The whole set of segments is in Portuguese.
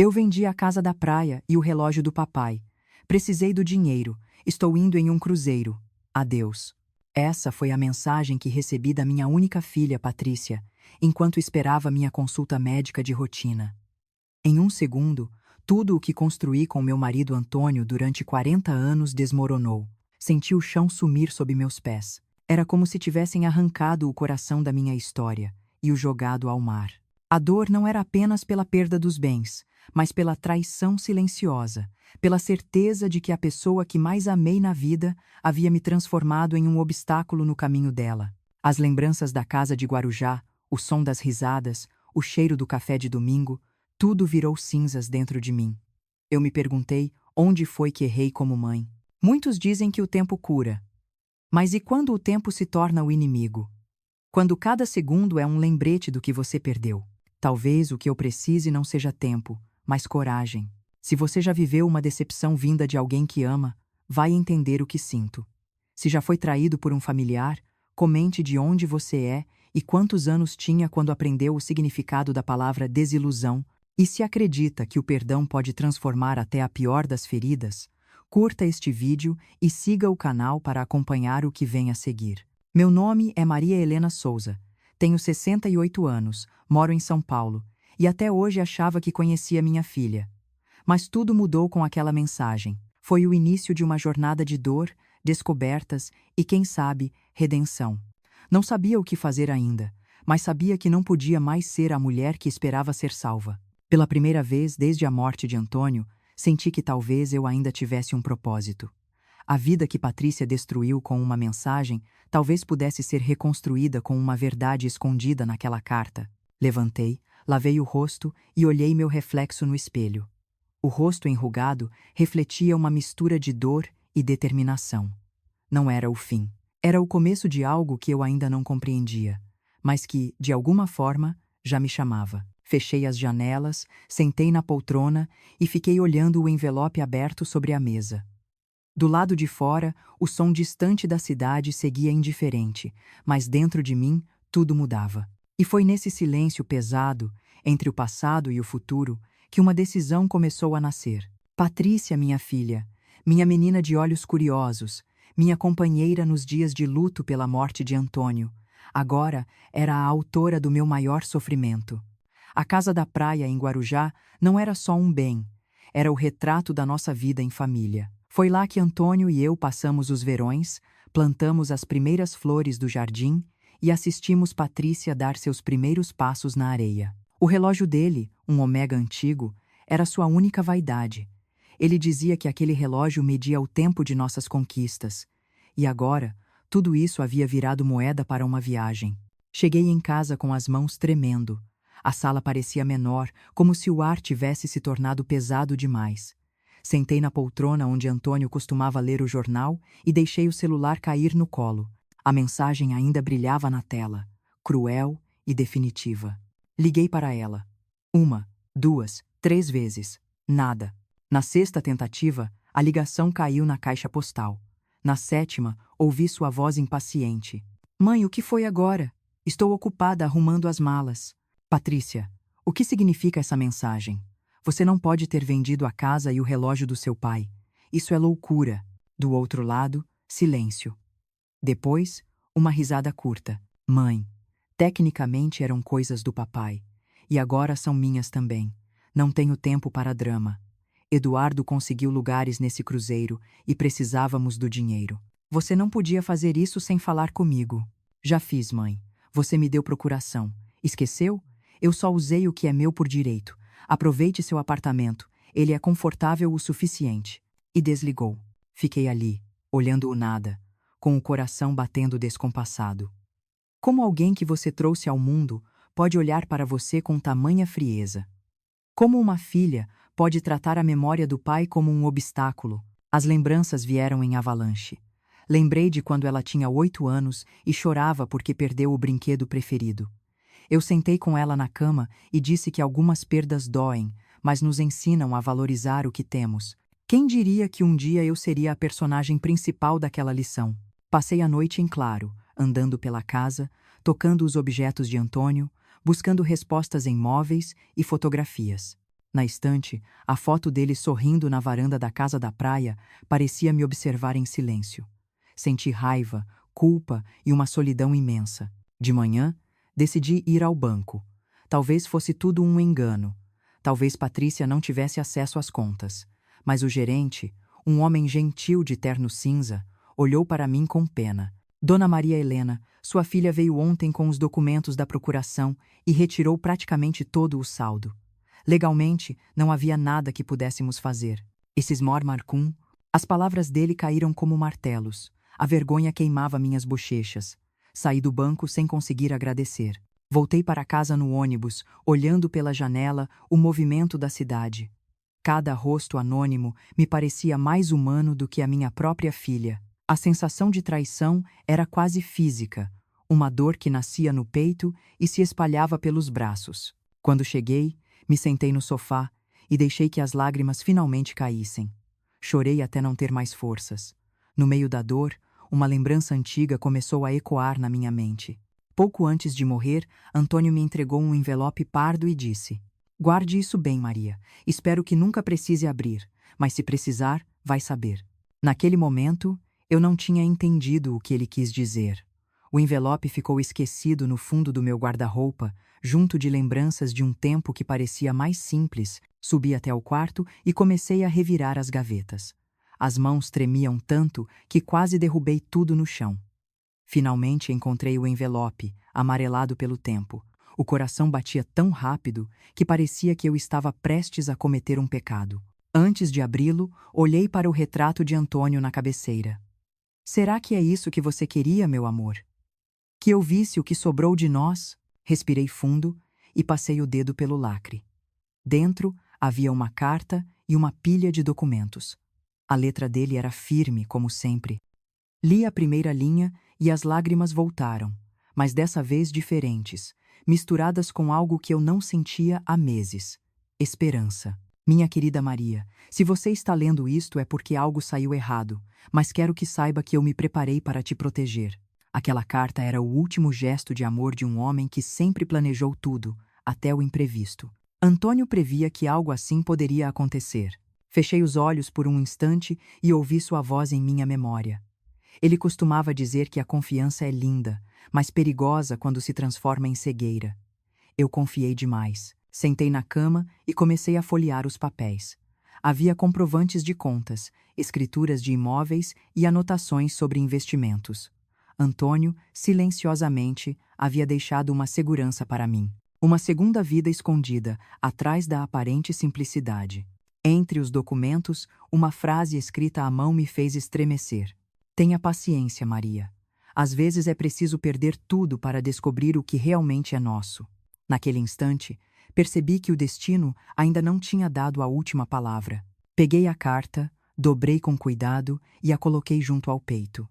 Eu vendi a casa da praia e o relógio do papai. Precisei do dinheiro. Estou indo em um cruzeiro. Adeus. Essa foi a mensagem que recebi da minha única filha, Patrícia, enquanto esperava minha consulta médica de rotina. Em um segundo, tudo o que construí com meu marido Antônio durante 40 anos desmoronou. Senti o chão sumir sob meus pés. Era como se tivessem arrancado o coração da minha história e o jogado ao mar. A dor não era apenas pela perda dos bens, mas pela traição silenciosa, pela certeza de que a pessoa que mais amei na vida havia me transformado em um obstáculo no caminho dela. As lembranças da casa de Guarujá, o som das risadas, o cheiro do café de domingo, tudo virou cinzas dentro de mim. Eu me perguntei onde foi que errei como mãe. Muitos dizem que o tempo cura. Mas e quando o tempo se torna o inimigo? Quando cada segundo é um lembrete do que você perdeu? Talvez o que eu precise não seja tempo, mas coragem. Se você já viveu uma decepção vinda de alguém que ama, vai entender o que sinto. Se já foi traído por um familiar, comente de onde você é e quantos anos tinha quando aprendeu o significado da palavra desilusão. E se acredita que o perdão pode transformar até a pior das feridas, curta este vídeo e siga o canal para acompanhar o que vem a seguir. Meu nome é Maria Helena Souza, tenho 68 anos, moro em São Paulo, e até hoje achava que conhecia minha filha. Mas tudo mudou com aquela mensagem. Foi o início de uma jornada de dor, descobertas e, quem sabe, redenção. Não sabia o que fazer ainda, mas sabia que não podia mais ser a mulher que esperava ser salva. Pela primeira vez desde a morte de Antônio, senti que talvez eu ainda tivesse um propósito. A vida que Patrícia destruiu com uma mensagem talvez pudesse ser reconstruída com uma verdade escondida naquela carta. Levantei, lavei o rosto e olhei meu reflexo no espelho. O rosto enrugado refletia uma mistura de dor e determinação. Não era o fim. Era o começo de algo que eu ainda não compreendia, mas que, de alguma forma, já me chamava. Fechei as janelas, sentei na poltrona e fiquei olhando o envelope aberto sobre a mesa. Do lado de fora, o som distante da cidade seguia indiferente, mas dentro de mim tudo mudava. E foi nesse silêncio pesado, entre o passado e o futuro, que uma decisão começou a nascer. Patrícia, minha filha, minha menina de olhos curiosos, minha companheira nos dias de luto pela morte de Antônio, agora era a autora do meu maior sofrimento. A casa da praia em Guarujá não era só um bem, era o retrato da nossa vida em família. Foi lá que Antônio e eu passamos os verões, plantamos as primeiras flores do jardim e assistimos Patrícia dar seus primeiros passos na areia. O relógio dele, um Omega antigo, era sua única vaidade. Ele dizia que aquele relógio media o tempo de nossas conquistas. E agora, tudo isso havia virado moeda para uma viagem. Cheguei em casa com as mãos tremendo. A sala parecia menor, como se o ar tivesse se tornado pesado demais. Sentei na poltrona onde Antônio costumava ler o jornal e deixei o celular cair no colo. A mensagem ainda brilhava na tela, cruel e definitiva. Liguei para ela. 1, 2, 3 vezes. Nada. Na sexta tentativa, a ligação caiu na caixa postal. Na sétima, ouvi sua voz impaciente. Mãe, o que foi agora? Estou ocupada arrumando as malas. Patrícia, o que significa essa mensagem? Você não pode ter vendido a casa e o relógio do seu pai. Isso é loucura. Do outro lado, silêncio. Depois, uma risada curta. Mãe, tecnicamente eram coisas do papai. E agora são minhas também. Não tenho tempo para drama. Eduardo conseguiu lugares nesse cruzeiro e precisávamos do dinheiro. Você não podia fazer isso sem falar comigo. Já fiz, mãe. Você me deu procuração. Esqueceu? Eu só usei o que é meu por direito. Aproveite seu apartamento. Ele é confortável o suficiente. E desligou. Fiquei ali, olhando o nada, com o coração batendo descompassado. Como alguém que você trouxe ao mundo pode olhar para você com tamanha frieza? Como uma filha pode tratar a memória do pai como um obstáculo? As lembranças vieram em avalanche. Lembrei de quando ela tinha 8 anos e chorava porque perdeu o brinquedo preferido. Eu sentei com ela na cama e disse que algumas perdas doem, mas nos ensinam a valorizar o que temos. Quem diria que um dia eu seria a personagem principal daquela lição? Passei a noite em claro, andando pela casa, tocando os objetos de Antônio, buscando respostas em móveis e fotografias. Na estante, a foto dele sorrindo na varanda da casa da praia parecia me observar em silêncio. Senti raiva, culpa e uma solidão imensa. De manhã, decidi ir ao banco. Talvez fosse tudo um engano. Talvez Patrícia não tivesse acesso às contas. Mas o gerente, um homem gentil de terno cinza, olhou para mim com pena. Dona Maria Helena, sua filha veio ontem com os documentos da procuração e retirou praticamente todo o saldo. Legalmente, não havia nada que pudéssemos fazer. Esses Marcum. As palavras dele caíram como martelos. A vergonha queimava minhas bochechas. Saí do banco sem conseguir agradecer. Voltei para casa no ônibus, olhando pela janela o movimento da cidade. Cada rosto anônimo me parecia mais humano do que a minha própria filha. A sensação de traição era quase física, uma dor que nascia no peito e se espalhava pelos braços. Quando cheguei, me sentei no sofá e deixei que as lágrimas finalmente caíssem. Chorei até não ter mais forças. No meio da dor, uma lembrança antiga começou a ecoar na minha mente. Pouco antes de morrer, Antônio me entregou um envelope pardo e disse: "Guarde isso bem, Maria. Espero que nunca precise abrir, mas se precisar, vai saber." Naquele momento, eu não tinha entendido o que ele quis dizer. O envelope ficou esquecido no fundo do meu guarda-roupa, junto de lembranças de um tempo que parecia mais simples. Subi até o quarto e comecei a revirar as gavetas. As mãos tremiam tanto que quase derrubei tudo no chão. Finalmente encontrei o envelope, amarelado pelo tempo. O coração batia tão rápido que parecia que eu estava prestes a cometer um pecado. Antes de abri-lo, olhei para o retrato de Antônio na cabeceira. "Será que é isso que você queria, meu amor? Que eu visse o que sobrou de nós?" Respirei fundo e passei o dedo pelo lacre. Dentro havia uma carta e uma pilha de documentos. A letra dele era firme, como sempre. Li a primeira linha e as lágrimas voltaram, mas dessa vez diferentes, misturadas com algo que eu não sentia há meses: esperança. "Minha querida Maria, se você está lendo isto é porque algo saiu errado, mas quero que saiba que eu me preparei para te proteger." Aquela carta era o último gesto de amor de um homem que sempre planejou tudo, até o imprevisto. Antônio previa que algo assim poderia acontecer. Fechei os olhos por um instante e ouvi sua voz em minha memória. Ele costumava dizer que a confiança é linda, mas perigosa quando se transforma em cegueira. Eu confiei demais. Sentei na cama e comecei a folhear os papéis. Havia comprovantes de contas, escrituras de imóveis e anotações sobre investimentos. Antônio, silenciosamente, havia deixado uma segurança para mim. Uma segunda vida escondida, atrás da aparente simplicidade. Entre os documentos, uma frase escrita à mão me fez estremecer. "Tenha paciência, Maria. Às vezes é preciso perder tudo para descobrir o que realmente é nosso." Naquele instante, percebi que o destino ainda não tinha dado a última palavra. Peguei a carta, dobrei com cuidado e a coloquei junto ao peito.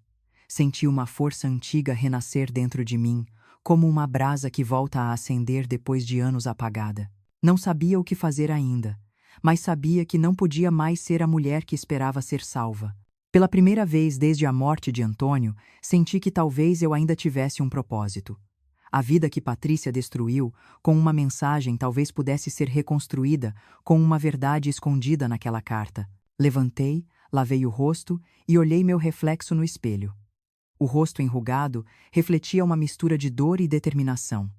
Senti uma força antiga renascer dentro de mim, como uma brasa que volta a acender depois de anos apagada. Não sabia o que fazer ainda, mas sabia que não podia mais ser a mulher que esperava ser salva. Pela primeira vez desde a morte de Antônio, senti que talvez eu ainda tivesse um propósito. A vida que Patrícia destruiu, com uma mensagem, talvez pudesse ser reconstruída com uma verdade escondida naquela carta. Levantei, lavei o rosto e olhei meu reflexo no espelho. O rosto enrugado refletia uma mistura de dor e determinação.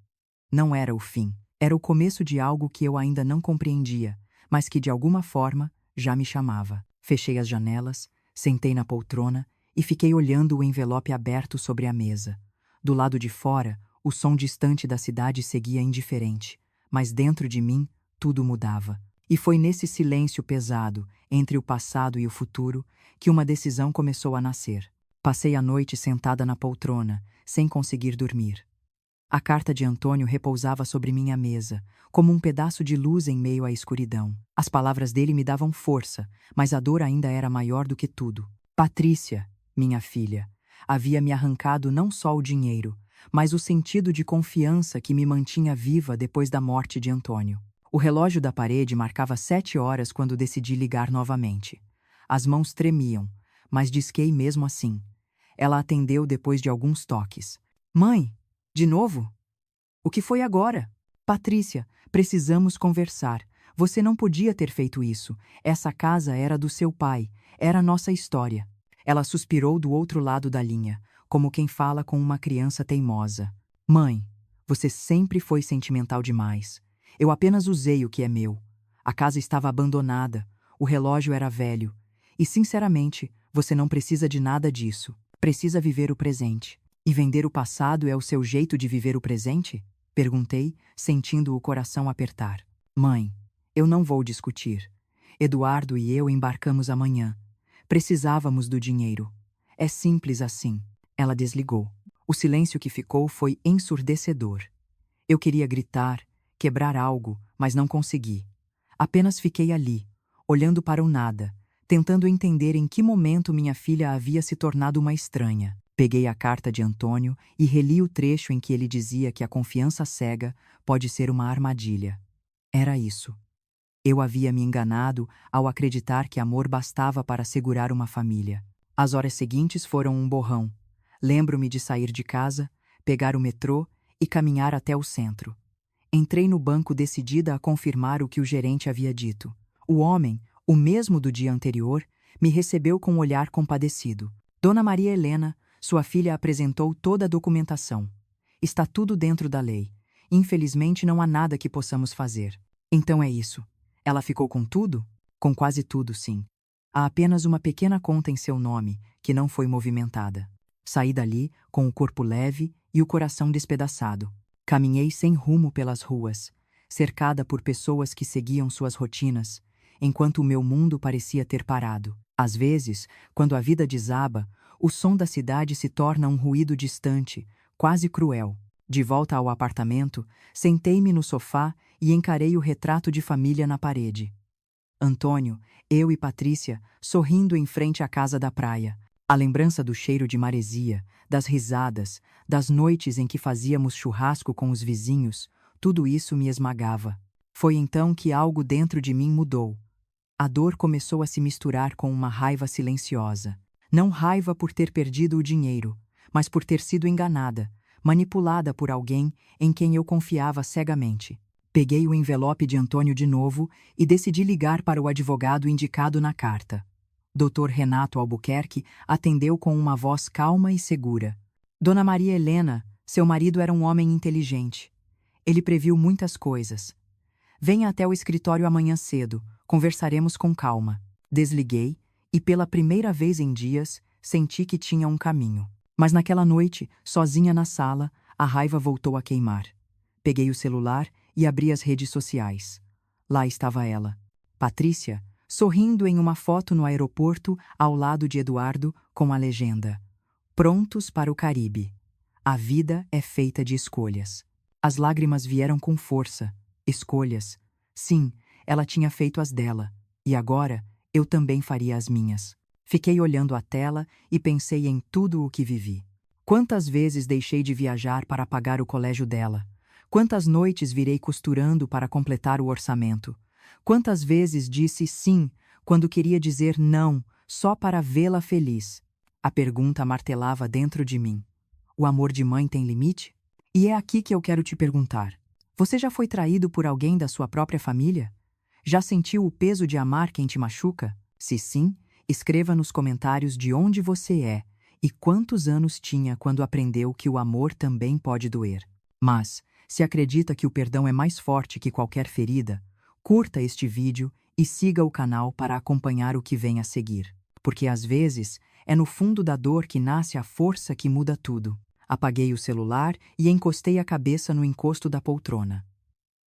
Não era o fim, era o começo de algo que eu ainda não compreendia, mas que de alguma forma já me chamava. Fechei as janelas, sentei na poltrona e fiquei olhando o envelope aberto sobre a mesa. Do lado de fora, o som distante da cidade seguia indiferente, mas dentro de mim tudo mudava. E foi nesse silêncio pesado, entre o passado e o futuro, que uma decisão começou a nascer. Passei a noite sentada na poltrona, sem conseguir dormir. A carta de Antônio repousava sobre minha mesa, como um pedaço de luz em meio à escuridão. As palavras dele me davam força, mas a dor ainda era maior do que tudo. Patrícia, minha filha, havia me arrancado não só o dinheiro, mas o sentido de confiança que me mantinha viva depois da morte de Antônio. O relógio da parede marcava 7 horas quando decidi ligar novamente. As mãos tremiam, mas disquei mesmo assim. Ela atendeu depois de alguns toques. "Mãe, de novo? O que foi agora?" "Patrícia, precisamos conversar. Você não podia ter feito isso. Essa casa era do seu pai. Era nossa história. Ela suspirou do outro lado da linha, como quem fala com uma criança teimosa. Mãe, você sempre foi sentimental demais. Eu apenas usei o que é meu. A casa estava abandonada. O relógio era velho. E, sinceramente, você não precisa de nada disso. Precisa viver o presente. E vender o passado é o seu jeito de viver o presente? Perguntei, sentindo o coração apertar. Mãe, eu não vou discutir. Eduardo e eu embarcamos amanhã. Precisávamos do dinheiro. É simples assim. Ela desligou. O silêncio que ficou foi ensurdecedor. Eu queria gritar, quebrar algo, mas não consegui. Apenas fiquei ali, olhando para o nada, tentando entender em que momento minha filha havia se tornado uma estranha. Peguei a carta de Antônio e reli o trecho em que ele dizia que a confiança cega pode ser uma armadilha. Era isso. Eu havia me enganado ao acreditar que amor bastava para segurar uma família. As horas seguintes foram um borrão. Lembro-me de sair de casa, pegar o metrô e caminhar até o centro. Entrei no banco decidida a confirmar o que o gerente havia dito. O homem, o mesmo do dia anterior, me recebeu com um olhar compadecido. Dona Maria Helena, sua filha apresentou toda a documentação. Está tudo dentro da lei. Infelizmente não há nada que possamos fazer. Então é isso. Ela ficou com tudo? Com quase tudo, sim. Há apenas uma pequena conta em seu nome, que não foi movimentada. Saí dali com o corpo leve e o coração despedaçado. Caminhei sem rumo pelas ruas, cercada por pessoas que seguiam suas rotinas, enquanto o meu mundo parecia ter parado. Às vezes, quando a vida desaba, o som da cidade se torna um ruído distante, quase cruel. De volta ao apartamento, sentei-me no sofá e encarei o retrato de família na parede. Antônio, eu e Patrícia, sorrindo em frente à casa da praia. A lembrança do cheiro de maresia, das risadas, das noites em que fazíamos churrasco com os vizinhos, tudo isso me esmagava. Foi então que algo dentro de mim mudou. A dor começou a se misturar com uma raiva silenciosa. Não raiva por ter perdido o dinheiro, mas por ter sido enganada, manipulada por alguém em quem eu confiava cegamente. Peguei o envelope de Antônio de novo e decidi ligar para o advogado indicado na carta. Dr. Renato Albuquerque atendeu com uma voz calma e segura. Dona Maria Helena, seu marido era um homem inteligente. Ele previu muitas coisas. Venha até o escritório amanhã cedo, conversaremos com calma. Desliguei e, pela primeira vez em dias, senti que tinha um caminho. Mas naquela noite, sozinha na sala, a raiva voltou a queimar. Peguei o celular e abri as redes sociais. Lá estava ela, Patrícia, sorrindo em uma foto no aeroporto ao lado de Eduardo com a legenda: Prontos para o Caribe. A vida é feita de escolhas. As lágrimas vieram com força. Escolhas. Sim, ela tinha feito as dela. E agora, eu também faria as minhas. Fiquei olhando a tela e pensei em tudo o que vivi. Quantas vezes deixei de viajar para pagar o colégio dela? Quantas noites virei costurando para completar o orçamento? Quantas vezes disse sim quando queria dizer não só para vê-la feliz? A pergunta martelava dentro de mim. O amor de mãe tem limite? E é aqui que eu quero te perguntar. Você já foi traído por alguém da sua própria família? Já sentiu o peso de amar quem te machuca? Se sim, escreva nos comentários de onde você é e quantos anos tinha quando aprendeu que o amor também pode doer. Mas, se acredita que o perdão é mais forte que qualquer ferida, curta este vídeo e siga o canal para acompanhar o que vem a seguir. Porque às vezes, é no fundo da dor que nasce a força que muda tudo. Apaguei o celular e encostei a cabeça no encosto da poltrona.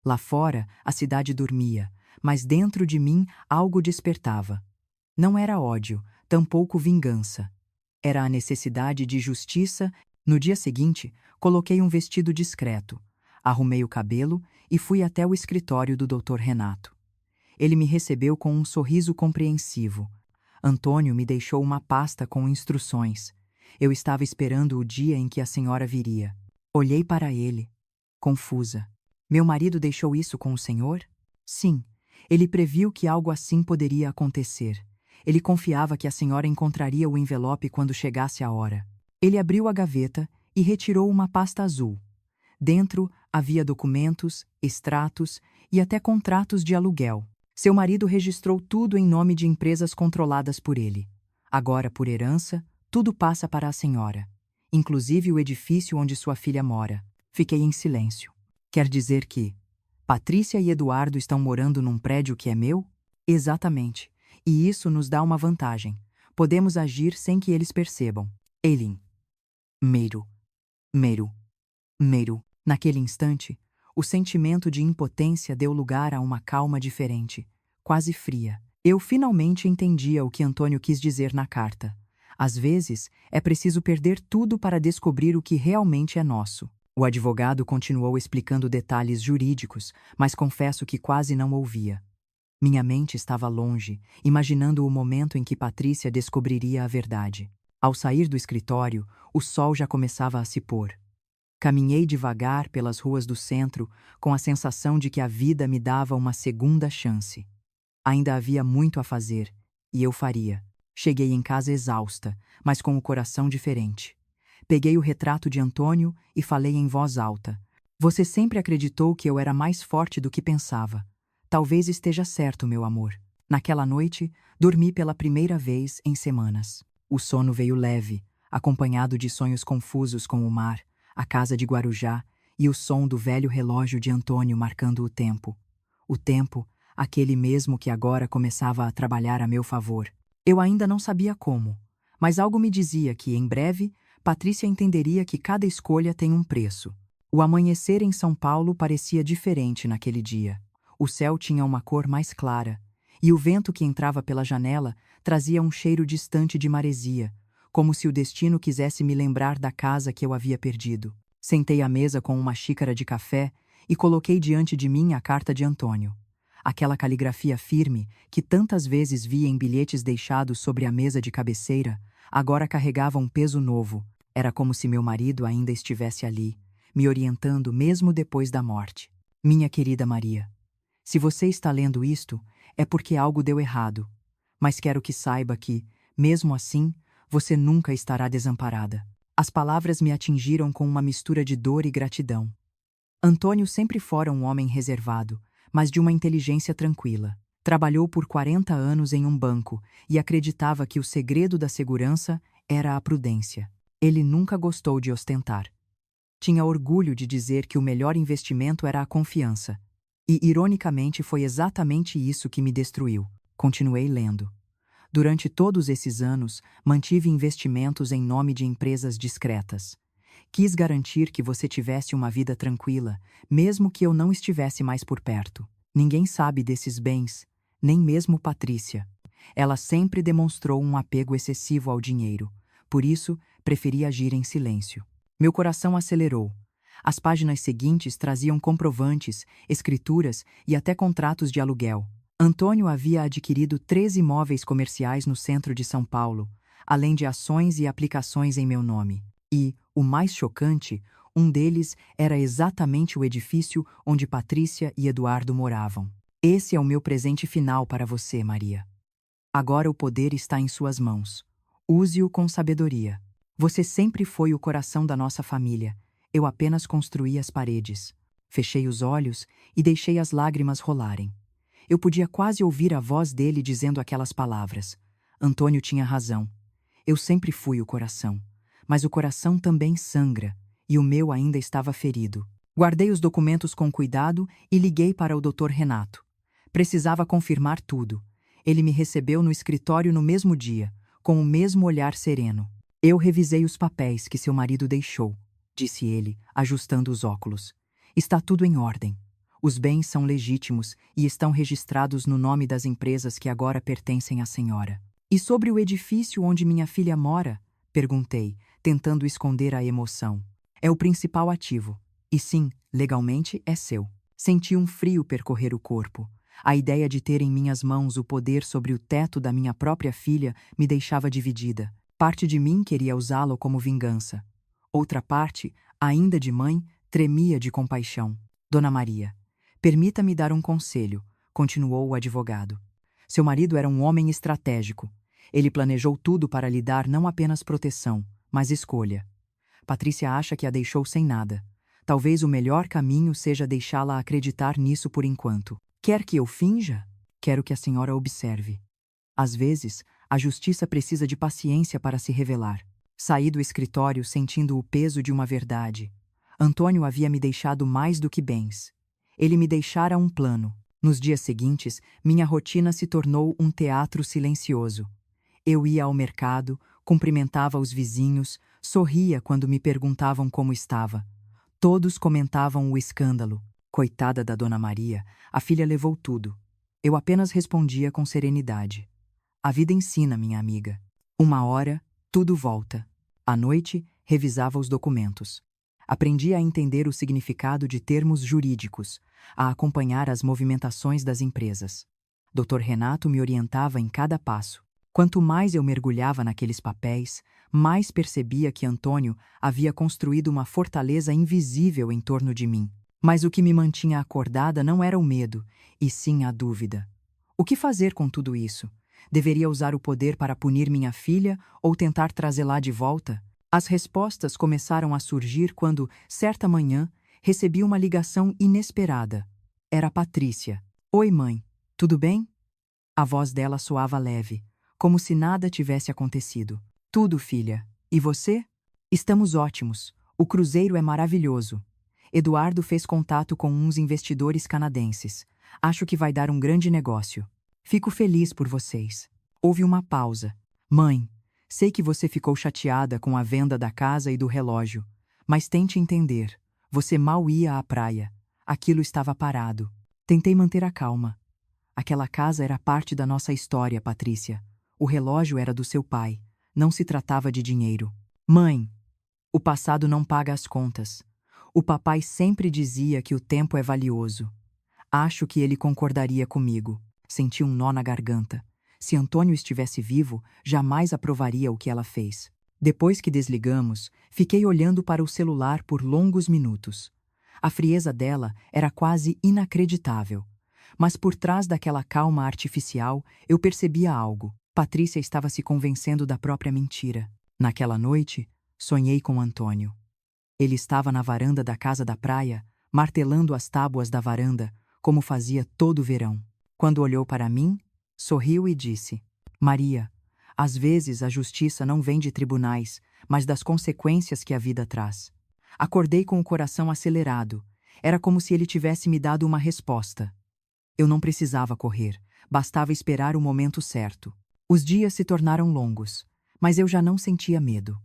Lá fora, a cidade dormia, mas dentro de mim algo despertava. Não era ódio, tampouco vingança. Era a necessidade de justiça. No dia seguinte, coloquei um vestido discreto, arrumei o cabelo e fui até o escritório do Dr. Renato. Ele me recebeu com um sorriso compreensivo. Antônio me deixou uma pasta com instruções. Eu estava esperando o dia em que a senhora viria. Olhei para ele, confusa. Meu marido deixou isso com o senhor? Sim, ele previu que algo assim poderia acontecer. Ele confiava que a senhora encontraria o envelope quando chegasse a hora. Ele abriu a gaveta e retirou uma pasta azul. Dentro Havia documentos, extratos e até contratos de aluguel. Seu marido registrou tudo em nome de empresas controladas por ele. Agora, por herança, tudo passa para a senhora, inclusive o edifício onde sua filha mora. Fiquei em silêncio. Quer dizer que Patrícia e Eduardo estão morando num prédio que é meu? Exatamente. E isso nos dá uma vantagem. Podemos agir sem que eles percebam. Eileen. Meiro. Meiro. Meiro. Naquele instante, o sentimento de impotência deu lugar a uma calma diferente, quase fria. Eu finalmente entendia o que Antônio quis dizer na carta. Às vezes, é preciso perder tudo para descobrir o que realmente é nosso. O advogado continuou explicando detalhes jurídicos, mas confesso que quase não ouvia. Minha mente estava longe, imaginando o momento em que Patrícia descobriria a verdade. Ao sair do escritório, o sol já começava a se pôr. Caminhei devagar pelas ruas do centro, com a sensação de que a vida me dava uma segunda chance. Ainda havia muito a fazer, e eu faria. Cheguei em casa exausta, mas com o coração diferente. Peguei o retrato de Antônio e falei em voz alta. Você sempre acreditou que eu era mais forte do que pensava. Talvez esteja certo, meu amor. Naquela noite, dormi pela primeira vez em semanas. O sono veio leve, acompanhado de sonhos confusos com o mar, a casa de Guarujá e o som do velho relógio de Antônio marcando o tempo. O tempo, aquele mesmo que agora começava a trabalhar a meu favor. Eu ainda não sabia como, mas algo me dizia que, em breve, Patrícia entenderia que cada escolha tem um preço. O amanhecer em São Paulo parecia diferente naquele dia. O céu tinha uma cor mais clara, e o vento que entrava pela janela trazia um cheiro distante de maresia, como se o destino quisesse me lembrar da casa que eu havia perdido. Sentei à mesa com uma xícara de café e coloquei diante de mim a carta de Antônio. Aquela caligrafia firme, que tantas vezes vi em bilhetes deixados sobre a mesa de cabeceira, agora carregava um peso novo. Era como se meu marido ainda estivesse ali, me orientando mesmo depois da morte. Minha querida Maria, se você está lendo isto, é porque algo deu errado. Mas quero que saiba que, mesmo assim, você nunca estará desamparada. As palavras me atingiram com uma mistura de dor e gratidão. Antônio sempre fora um homem reservado, mas de uma inteligência tranquila. Trabalhou por 40 anos em um banco e acreditava que o segredo da segurança era a prudência. Ele nunca gostou de ostentar. Tinha orgulho de dizer que o melhor investimento era a confiança. E, ironicamente, foi exatamente isso que me destruiu. Continuei lendo. Durante todos esses anos, mantive investimentos em nome de empresas discretas. Quis garantir que você tivesse uma vida tranquila, mesmo que eu não estivesse mais por perto. Ninguém sabe desses bens, nem mesmo Patrícia. Ela sempre demonstrou um apego excessivo ao dinheiro, por isso preferi agir em silêncio. Meu coração acelerou. As páginas seguintes traziam comprovantes, escrituras e até contratos de aluguel. Antônio havia adquirido 3 imóveis comerciais no centro de São Paulo, além de ações e aplicações em meu nome. E, o mais chocante, um deles era exatamente o edifício onde Patrícia e Eduardo moravam. Esse é o meu presente final para você, Maria. Agora o poder está em suas mãos. Use-o com sabedoria. Você sempre foi o coração da nossa família. Eu apenas construí as paredes. Fechei os olhos e deixei as lágrimas rolarem. Eu podia quase ouvir a voz dele dizendo aquelas palavras. Antônio tinha razão. Eu sempre fui o coração. Mas o coração também sangra, e o meu ainda estava ferido. Guardei os documentos com cuidado e liguei para o Dr. Renato. Precisava confirmar tudo. Ele me recebeu no escritório no mesmo dia, com o mesmo olhar sereno. Eu revisei os papéis que seu marido deixou, disse ele, ajustando os óculos. Está tudo em ordem. Os bens são legítimos e estão registrados no nome das empresas que agora pertencem à senhora. E sobre o edifício onde minha filha mora? Perguntei, tentando esconder a emoção. É o principal ativo. E sim, legalmente é seu. Senti um frio percorrer o corpo. A ideia de ter em minhas mãos o poder sobre o teto da minha própria filha me deixava dividida. Parte de mim queria usá-lo como vingança. Outra parte, ainda de mãe, tremia de compaixão. Dona Maria, permita-me dar um conselho, continuou o advogado. Seu marido era um homem estratégico. Ele planejou tudo para lhe dar não apenas proteção, mas escolha. Patrícia acha que a deixou sem nada. Talvez o melhor caminho seja deixá-la acreditar nisso por enquanto. Quer que eu finja? Quero que a senhora observe. Às vezes, a justiça precisa de paciência para se revelar. Saí do escritório sentindo o peso de uma verdade. Antônio havia me deixado mais do que bens. Ele me deixara um plano. Nos dias seguintes, minha rotina se tornou um teatro silencioso. Eu ia ao mercado, cumprimentava os vizinhos, sorria quando me perguntavam como estava. Todos comentavam o escândalo. Coitada da Dona Maria, a filha levou tudo. Eu apenas respondia com serenidade. A vida ensina, minha amiga. Uma hora, tudo volta. À noite, revisava os documentos. Aprendi a entender o significado de termos jurídicos, a acompanhar as movimentações das empresas. Dr. Renato me orientava em cada passo. Quanto mais eu mergulhava naqueles papéis, mais percebia que Antônio havia construído uma fortaleza invisível em torno de mim. Mas o que me mantinha acordada não era o medo, e sim a dúvida. O que fazer com tudo isso? Deveria usar o poder para punir minha filha ou tentar trazê-la de volta? As respostas começaram a surgir quando, certa manhã, recebi uma ligação inesperada. Era Patrícia. Oi, mãe. Tudo bem? A voz dela soava leve, como se nada tivesse acontecido. Tudo, filha. E você? Estamos ótimos. O cruzeiro é maravilhoso. Eduardo fez contato com uns investidores canadenses. Acho que vai dar um grande negócio. Fico feliz por vocês. Houve uma pausa. Mãe, sei que você ficou chateada com a venda da casa e do relógio, mas tente entender. Você mal ia à praia. Aquilo estava parado. Tentei manter a calma. Aquela casa era parte da nossa história, Patrícia. O relógio era do seu pai. Não se tratava de dinheiro. Mãe, o passado não paga as contas. O papai sempre dizia que o tempo é valioso. Acho que ele concordaria comigo. Senti um nó na garganta. Se Antônio estivesse vivo, jamais aprovaria o que ela fez. Depois que desligamos, fiquei olhando para o celular por longos minutos. A frieza dela era quase inacreditável. Mas por trás daquela calma artificial, eu percebia algo. Patrícia estava se convencendo da própria mentira. Naquela noite, sonhei com Antônio. Ele estava na varanda da casa da praia, martelando as tábuas da varanda, como fazia todo verão. Quando olhou para mim, sorriu e disse: Maria, às vezes a justiça não vem de tribunais, mas das consequências que a vida traz. Acordei com o coração acelerado. Era como se ele tivesse me dado uma resposta. Eu não precisava correr, bastava esperar o momento certo. Os dias se tornaram longos, mas eu já não sentia medo.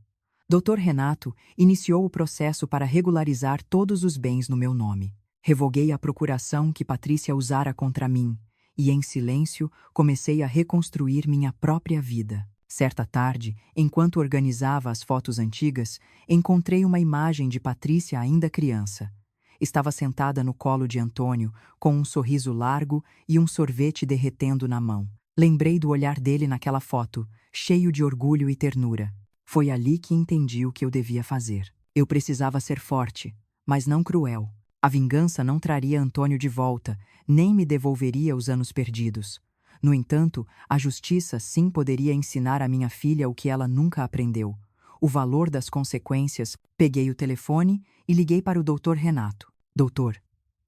Dr. Renato iniciou o processo para regularizar todos os bens no meu nome. Revoguei a procuração que Patrícia usara contra mim e, em silêncio, comecei a reconstruir minha própria vida. Certa tarde, enquanto organizava as fotos antigas, encontrei uma imagem de Patrícia ainda criança. Estava sentada no colo de Antônio, com um sorriso largo e um sorvete derretendo na mão. Lembrei do olhar dele naquela foto, cheio de orgulho e ternura. Foi ali que entendi o que eu devia fazer. Eu precisava ser forte, mas não cruel. A vingança não traria Antônio de volta, nem me devolveria os anos perdidos. No entanto, a justiça sim poderia ensinar à minha filha o que ela nunca aprendeu: o valor das consequências. Peguei o telefone e liguei para o Dr. Renato. Doutor,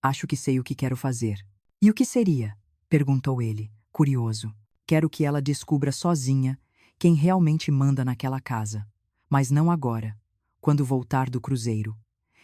acho que sei o que quero fazer. E o que seria? Perguntou ele, curioso. Quero que ela descubra sozinha quem realmente manda naquela casa. Mas não agora, quando voltar do cruzeiro.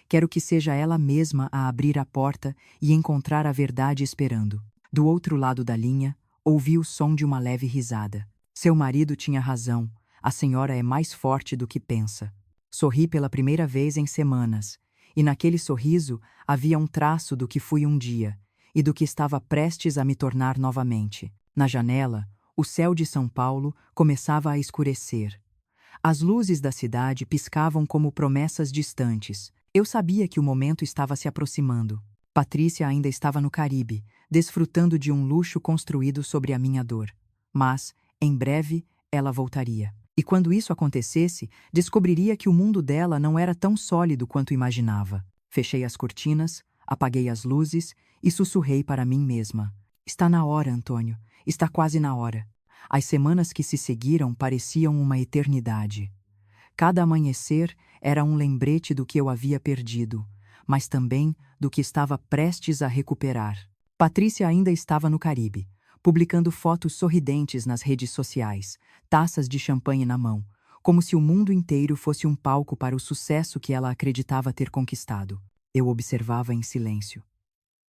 Quero que seja ela mesma a abrir a porta e encontrar a verdade esperando. Do outro lado da linha, ouvi o som de uma leve risada. Seu marido tinha razão. A senhora é mais forte do que pensa. Sorri pela primeira vez em semanas, e naquele sorriso havia um traço do que fui um dia, e do que estava prestes a me tornar novamente. Na janela, o céu de São Paulo começava a escurecer. As luzes da cidade piscavam como promessas distantes. Eu sabia que o momento estava se aproximando. Patrícia ainda estava no Caribe, desfrutando de um luxo construído sobre a minha dor. Mas, em breve, ela voltaria. E quando isso acontecesse, descobriria que o mundo dela não era tão sólido quanto imaginava. Fechei as cortinas, apaguei as luzes e sussurrei para mim mesma. Está na hora, Antônio. Está quase na hora. As semanas que se seguiram pareciam uma eternidade. Cada amanhecer era um lembrete do que eu havia perdido, mas também do que estava prestes a recuperar. Patrícia ainda estava no Caribe, publicando fotos sorridentes nas redes sociais, taças de champanhe na mão, como se o mundo inteiro fosse um palco para o sucesso que ela acreditava ter conquistado. Eu observava em silêncio.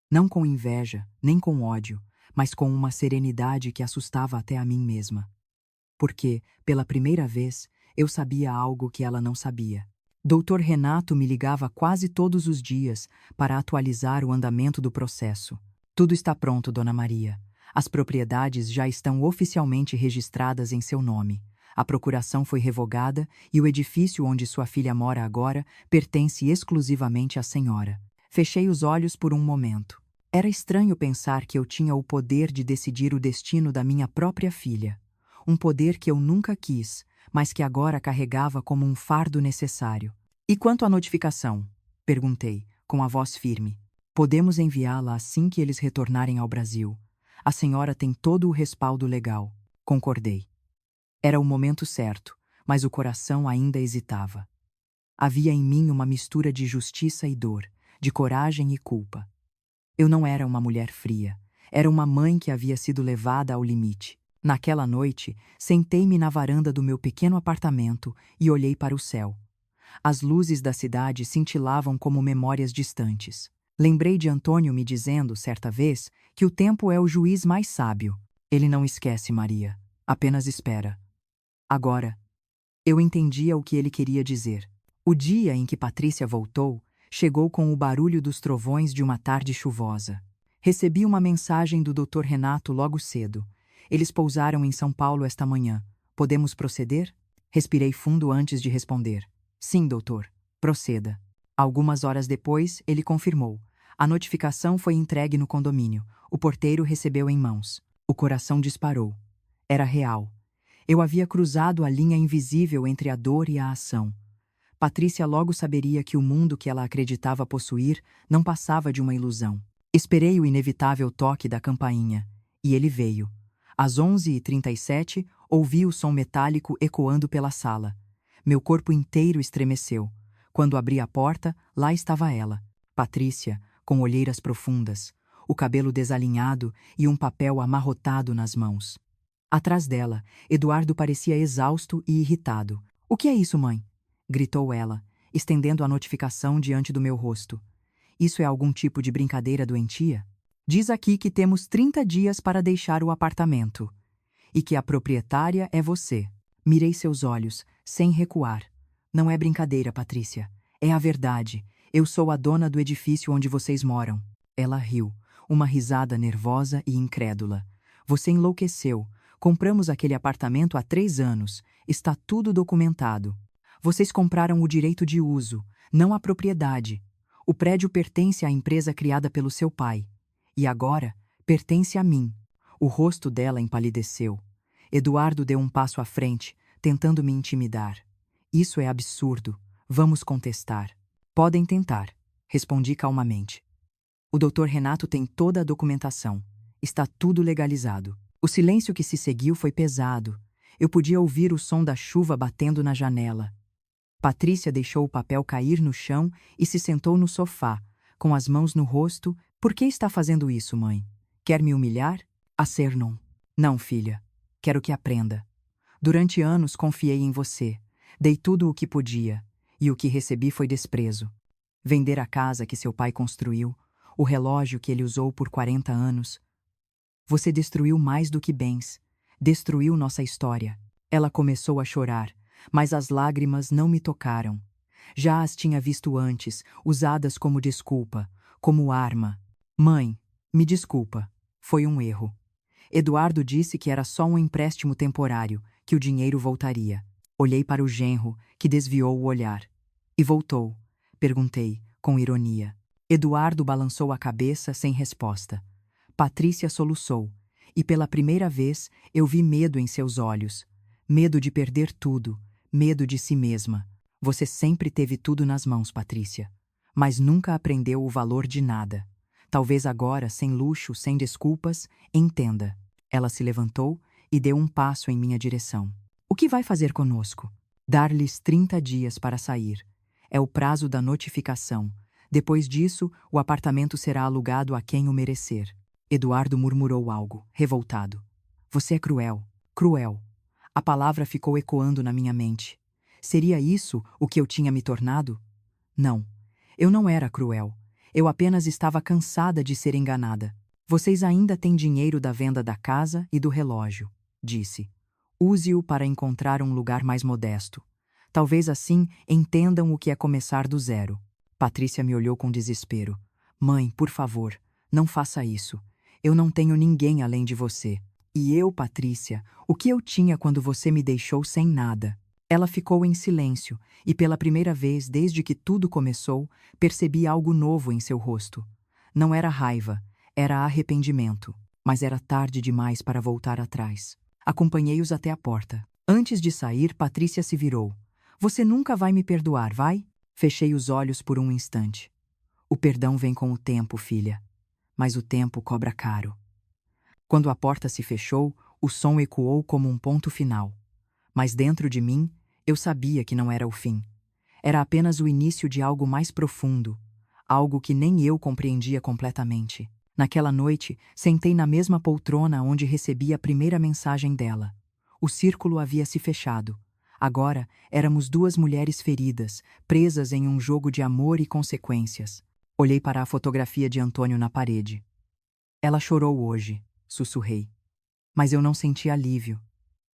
Não com inveja, nem com ódio, mas com uma serenidade que assustava até a mim mesma. Porque, pela primeira vez, eu sabia algo que ela não sabia. Dr. Renato me ligava quase todos os dias para atualizar o andamento do processo. Tudo está pronto, Dona Maria. As propriedades já estão oficialmente registradas em seu nome. A procuração foi revogada e o edifício onde sua filha mora agora pertence exclusivamente à senhora. Fechei os olhos por um momento. Era estranho pensar que eu tinha o poder de decidir o destino da minha própria filha. Um poder que eu nunca quis, mas que agora carregava como um fardo necessário. E quanto à notificação? Perguntei, com a voz firme. Podemos enviá-la assim que eles retornarem ao Brasil. A senhora tem todo o respaldo legal. Concordei. Era o momento certo, mas o coração ainda hesitava. Havia em mim uma mistura de justiça e dor, de coragem e culpa. Eu não era uma mulher fria. Era uma mãe que havia sido levada ao limite. Naquela noite, sentei-me na varanda do meu pequeno apartamento e olhei para o céu. As luzes da cidade cintilavam como memórias distantes. Lembrei de Antônio me dizendo, certa vez, que o tempo é o juiz mais sábio. Ele não esquece, Maria. Apenas espera. Agora, eu entendia o que ele queria dizer. O dia em que Patrícia voltou, chegou com o barulho dos trovões de uma tarde chuvosa. Recebi uma mensagem do Dr. Renato logo cedo. Eles pousaram em São Paulo esta manhã. Podemos proceder? Respirei fundo antes de responder. Sim, doutor. Proceda. Algumas horas depois, ele confirmou. A notificação foi entregue no condomínio. O porteiro recebeu em mãos. O coração disparou. Era real. Eu havia cruzado a linha invisível entre a dor e a ação. Patrícia logo saberia que o mundo que ela acreditava possuir não passava de uma ilusão. Esperei o inevitável toque da campainha. E ele veio. Às 11h37, ouvi o som metálico ecoando pela sala. Meu corpo inteiro estremeceu. Quando abri a porta, lá estava ela, Patrícia, com olheiras profundas, o cabelo desalinhado e um papel amarrotado nas mãos. Atrás dela, Eduardo parecia exausto e irritado. — O que é isso, mãe? Gritou ela, estendendo a notificação diante do meu rosto. Isso é algum tipo de brincadeira doentia? Diz aqui que temos 30 dias para deixar o apartamento. E que a proprietária é você. Mirei seus olhos, sem recuar. Não é brincadeira, Patrícia. É a verdade. Eu sou a dona do edifício onde vocês moram. Ela riu, uma risada nervosa e incrédula. Você enlouqueceu. Compramos aquele apartamento há 3 anos. Está tudo documentado. Vocês compraram o direito de uso, não a propriedade. O prédio pertence à empresa criada pelo seu pai. E agora, pertence a mim. O rosto dela empalideceu. Eduardo deu um passo à frente, tentando me intimidar. Isso é absurdo. Vamos contestar. Podem tentar, respondi calmamente. O Dr. Renato tem toda a documentação. Está tudo legalizado. O silêncio que se seguiu foi pesado. Eu podia ouvir o som da chuva batendo na janela. Patrícia deixou o papel cair no chão e se sentou no sofá, com as mãos no rosto. Por que está fazendo isso, mãe? Quer me humilhar? Acernon. Não, filha. Quero que aprenda. Durante anos confiei em você. Dei tudo o que podia. E o que recebi foi desprezo. Vender a casa que seu pai construiu, o relógio que ele usou por 40 anos. Você destruiu mais do que bens. Destruiu nossa história. Ela começou a chorar, mas as lágrimas não me tocaram. Já as tinha visto antes, usadas como desculpa, como arma. Mãe, me desculpa. Foi um erro. Eduardo disse que era só um empréstimo temporário, que o dinheiro voltaria. Olhei para o genro, que desviou o olhar. E voltou? Perguntei, com ironia. Eduardo balançou a cabeça sem resposta. Patrícia soluçou, e pela primeira vez eu vi medo em seus olhos. Medo de perder tudo, medo de si mesma. Você sempre teve tudo nas mãos, Patrícia, mas nunca aprendeu o valor de nada. Talvez agora, sem luxo, sem desculpas, entenda. Ela se levantou e deu um passo em minha direção. O que vai fazer conosco? Dar-lhes 30 dias para sair. É o prazo da notificação. Depois disso, o apartamento será alugado a quem o merecer. Eduardo murmurou algo, revoltado. Você é cruel, cruel. A palavra ficou ecoando na minha mente. Seria isso o que eu tinha me tornado? Não. Eu não era cruel. Eu apenas estava cansada de ser enganada. Vocês ainda têm dinheiro da venda da casa e do relógio, disse. Use-o para encontrar um lugar mais modesto. Talvez assim entendam o que é começar do zero. Patrícia me olhou com desespero. Mãe, por favor, não faça isso. Eu não tenho ninguém além de você. E eu, Patrícia, o que eu tinha quando você me deixou sem nada? Ela ficou em silêncio, e pela primeira vez desde que tudo começou, percebi algo novo em seu rosto. Não era raiva, era arrependimento, mas era tarde demais para voltar atrás. Acompanhei-os até a porta. Antes de sair, Patrícia se virou. Você nunca vai me perdoar, vai? Fechei os olhos por um instante. O perdão vem com o tempo, filha. Mas o tempo cobra caro. Quando a porta se fechou, o som ecoou como um ponto final. Mas dentro de mim, eu sabia que não era o fim. Era apenas o início de algo mais profundo, algo que nem eu compreendia completamente. Naquela noite, sentei na mesma poltrona onde recebi a primeira mensagem dela. O círculo havia se fechado. Agora, éramos duas mulheres feridas, presas em um jogo de amor e consequências. Olhei para a fotografia de Antônio na parede. Ela chorou hoje, sussurrei. Mas eu não senti alívio.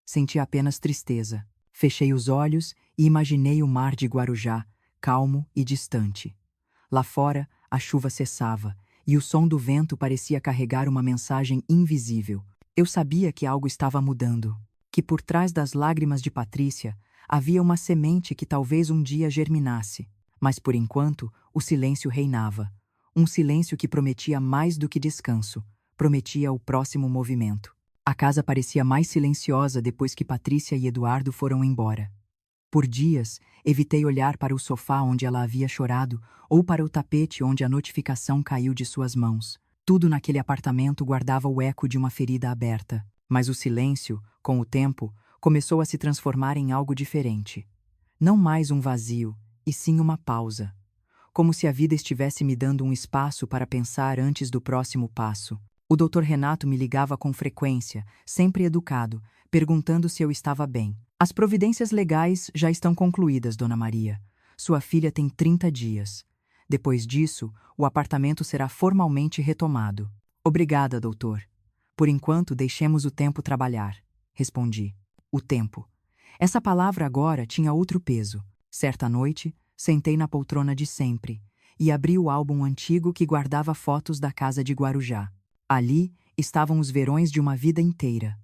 Senti apenas tristeza. Fechei os olhos e imaginei o mar de Guarujá, calmo e distante. Lá fora, a chuva cessava, e o som do vento parecia carregar uma mensagem invisível. Eu sabia que algo estava mudando, que por trás das lágrimas de Patrícia havia uma semente que talvez um dia germinasse. Mas por enquanto, o silêncio reinava. Um silêncio que prometia mais do que descanso, prometia o próximo movimento. A casa parecia mais silenciosa depois que Patrícia e Eduardo foram embora. Por dias, evitei olhar para o sofá onde ela havia chorado ou para o tapete onde a notificação caiu de suas mãos. Tudo naquele apartamento guardava o eco de uma ferida aberta. Mas o silêncio, com o tempo, começou a se transformar em algo diferente. Não mais um vazio, e sim uma pausa. Como se a vida estivesse me dando um espaço para pensar antes do próximo passo. O Dr. Renato me ligava com frequência, sempre educado, perguntando se eu estava bem. As providências legais já estão concluídas, Dona Maria. Sua filha tem 30 dias. Depois disso, o apartamento será formalmente retomado. Obrigada, doutor. Por enquanto, deixemos o tempo trabalhar. Respondi. O tempo. Essa palavra agora tinha outro peso. Certa noite, sentei na poltrona de sempre e abri o álbum antigo que guardava fotos da casa de Guarujá. Ali estavam os verões de uma vida inteira.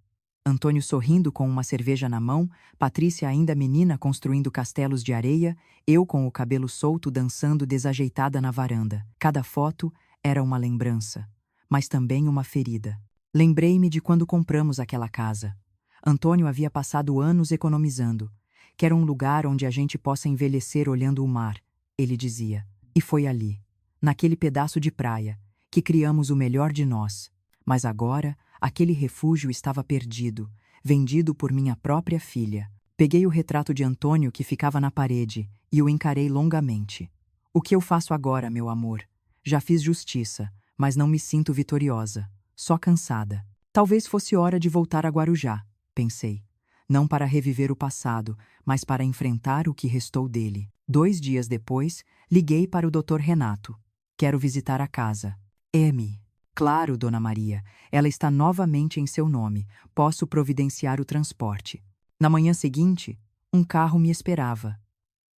Antônio sorrindo com uma cerveja na mão, Patrícia ainda menina construindo castelos de areia, eu com o cabelo solto dançando desajeitada na varanda. Cada foto era uma lembrança, mas também uma ferida. Lembrei-me de quando compramos aquela casa. Antônio havia passado anos economizando. Quero um lugar onde a gente possa envelhecer olhando o mar, ele dizia. E foi ali, naquele pedaço de praia, que criamos o melhor de nós. Mas agora, aquele refúgio estava perdido, vendido por minha própria filha. Peguei o retrato de Antônio que ficava na parede e o encarei longamente. O que eu faço agora, meu amor? Já fiz justiça, mas não me sinto vitoriosa, só cansada. Talvez fosse hora de voltar a Guarujá, pensei. Não para reviver o passado, mas para enfrentar o que restou dele. 2 dias depois, liguei para o Dr. Renato. Quero visitar a casa. M. Claro, Dona Maria, ela está novamente em seu nome. Posso providenciar o transporte. Na manhã seguinte, um carro me esperava.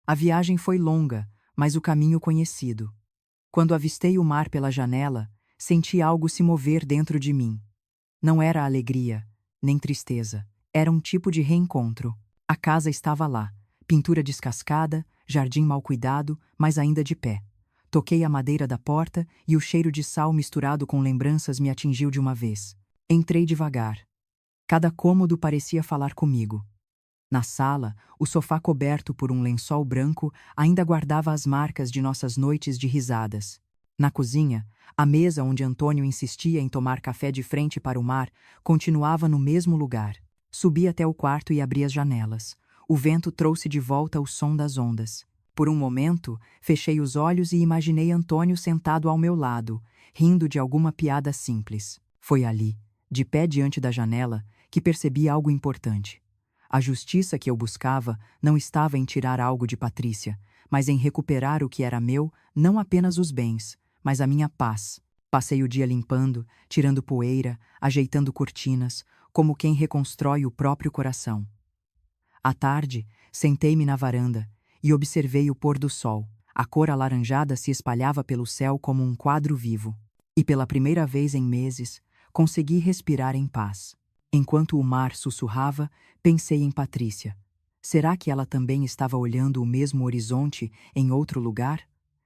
A viagem foi longa, mas o caminho conhecido. Quando avistei o mar pela janela, senti algo se mover dentro de mim. Não era alegria, nem tristeza. Era um tipo de reencontro. A casa estava lá, pintura descascada, jardim mal cuidado, mas ainda de pé. Toquei a madeira da porta e o cheiro de sal misturado com lembranças me atingiu de uma vez. Entrei devagar. Cada cômodo parecia falar comigo. Na sala, o sofá coberto por um lençol branco ainda guardava as marcas de nossas noites de risadas. Na cozinha, a mesa onde Antônio insistia em tomar café de frente para o mar continuava no mesmo lugar. Subi até o quarto e abri as janelas. O vento trouxe de volta o som das ondas. Por um momento, fechei os olhos e imaginei Antônio sentado ao meu lado, rindo de alguma piada simples. Foi ali, de pé diante da janela, que percebi algo importante. A justiça que eu buscava não estava em tirar algo de Patrícia, mas em recuperar o que era meu, não apenas os bens, mas a minha paz. Passei o dia limpando, tirando poeira, ajeitando cortinas, como quem reconstrói o próprio coração. À tarde, sentei-me na varanda e observei o pôr do sol. A cor alaranjada se espalhava pelo céu como um quadro vivo. E pela primeira vez em meses, consegui respirar em paz. Enquanto o mar sussurrava, pensei em Patrícia. Será que ela também estava olhando o mesmo horizonte em outro lugar?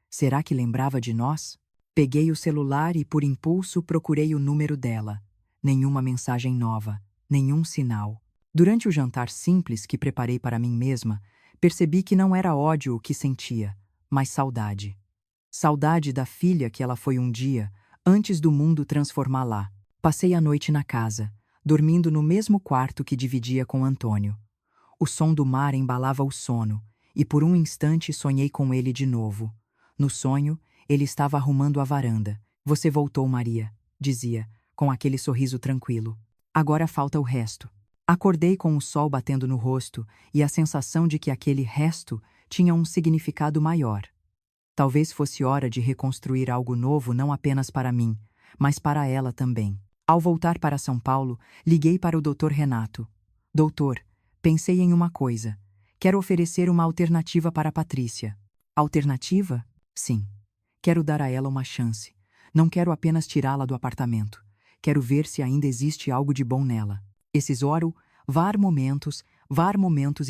Será que lembrava de nós? Peguei o celular e, por impulso, procurei o número dela. Nenhuma mensagem nova, nenhum sinal. Durante o jantar simples que preparei para mim mesma, percebi que não era ódio o que sentia, mas saudade. Saudade da filha que ela foi um dia, antes do mundo transformá-la. Passei a noite na casa, dormindo no mesmo quarto que dividia com Antônio. O som do mar embalava o sono, e por um instante sonhei com ele de novo. No sonho, ele estava arrumando a varanda. Você voltou, Maria, dizia, com aquele sorriso tranquilo. Agora falta o resto. Acordei com o sol batendo no rosto e a sensação de que aquele resto tinha um significado maior. Talvez fosse hora de reconstruir algo novo não apenas para mim, mas para ela também. Ao voltar para São Paulo, liguei para o Dr. Renato. Doutor, pensei em uma coisa. Quero oferecer uma alternativa para Patrícia. Alternativa? Sim. Quero dar a ela uma chance. Não quero apenas tirá-la do apartamento. Quero ver se ainda existe algo de bom nela. Esses oro, var momentos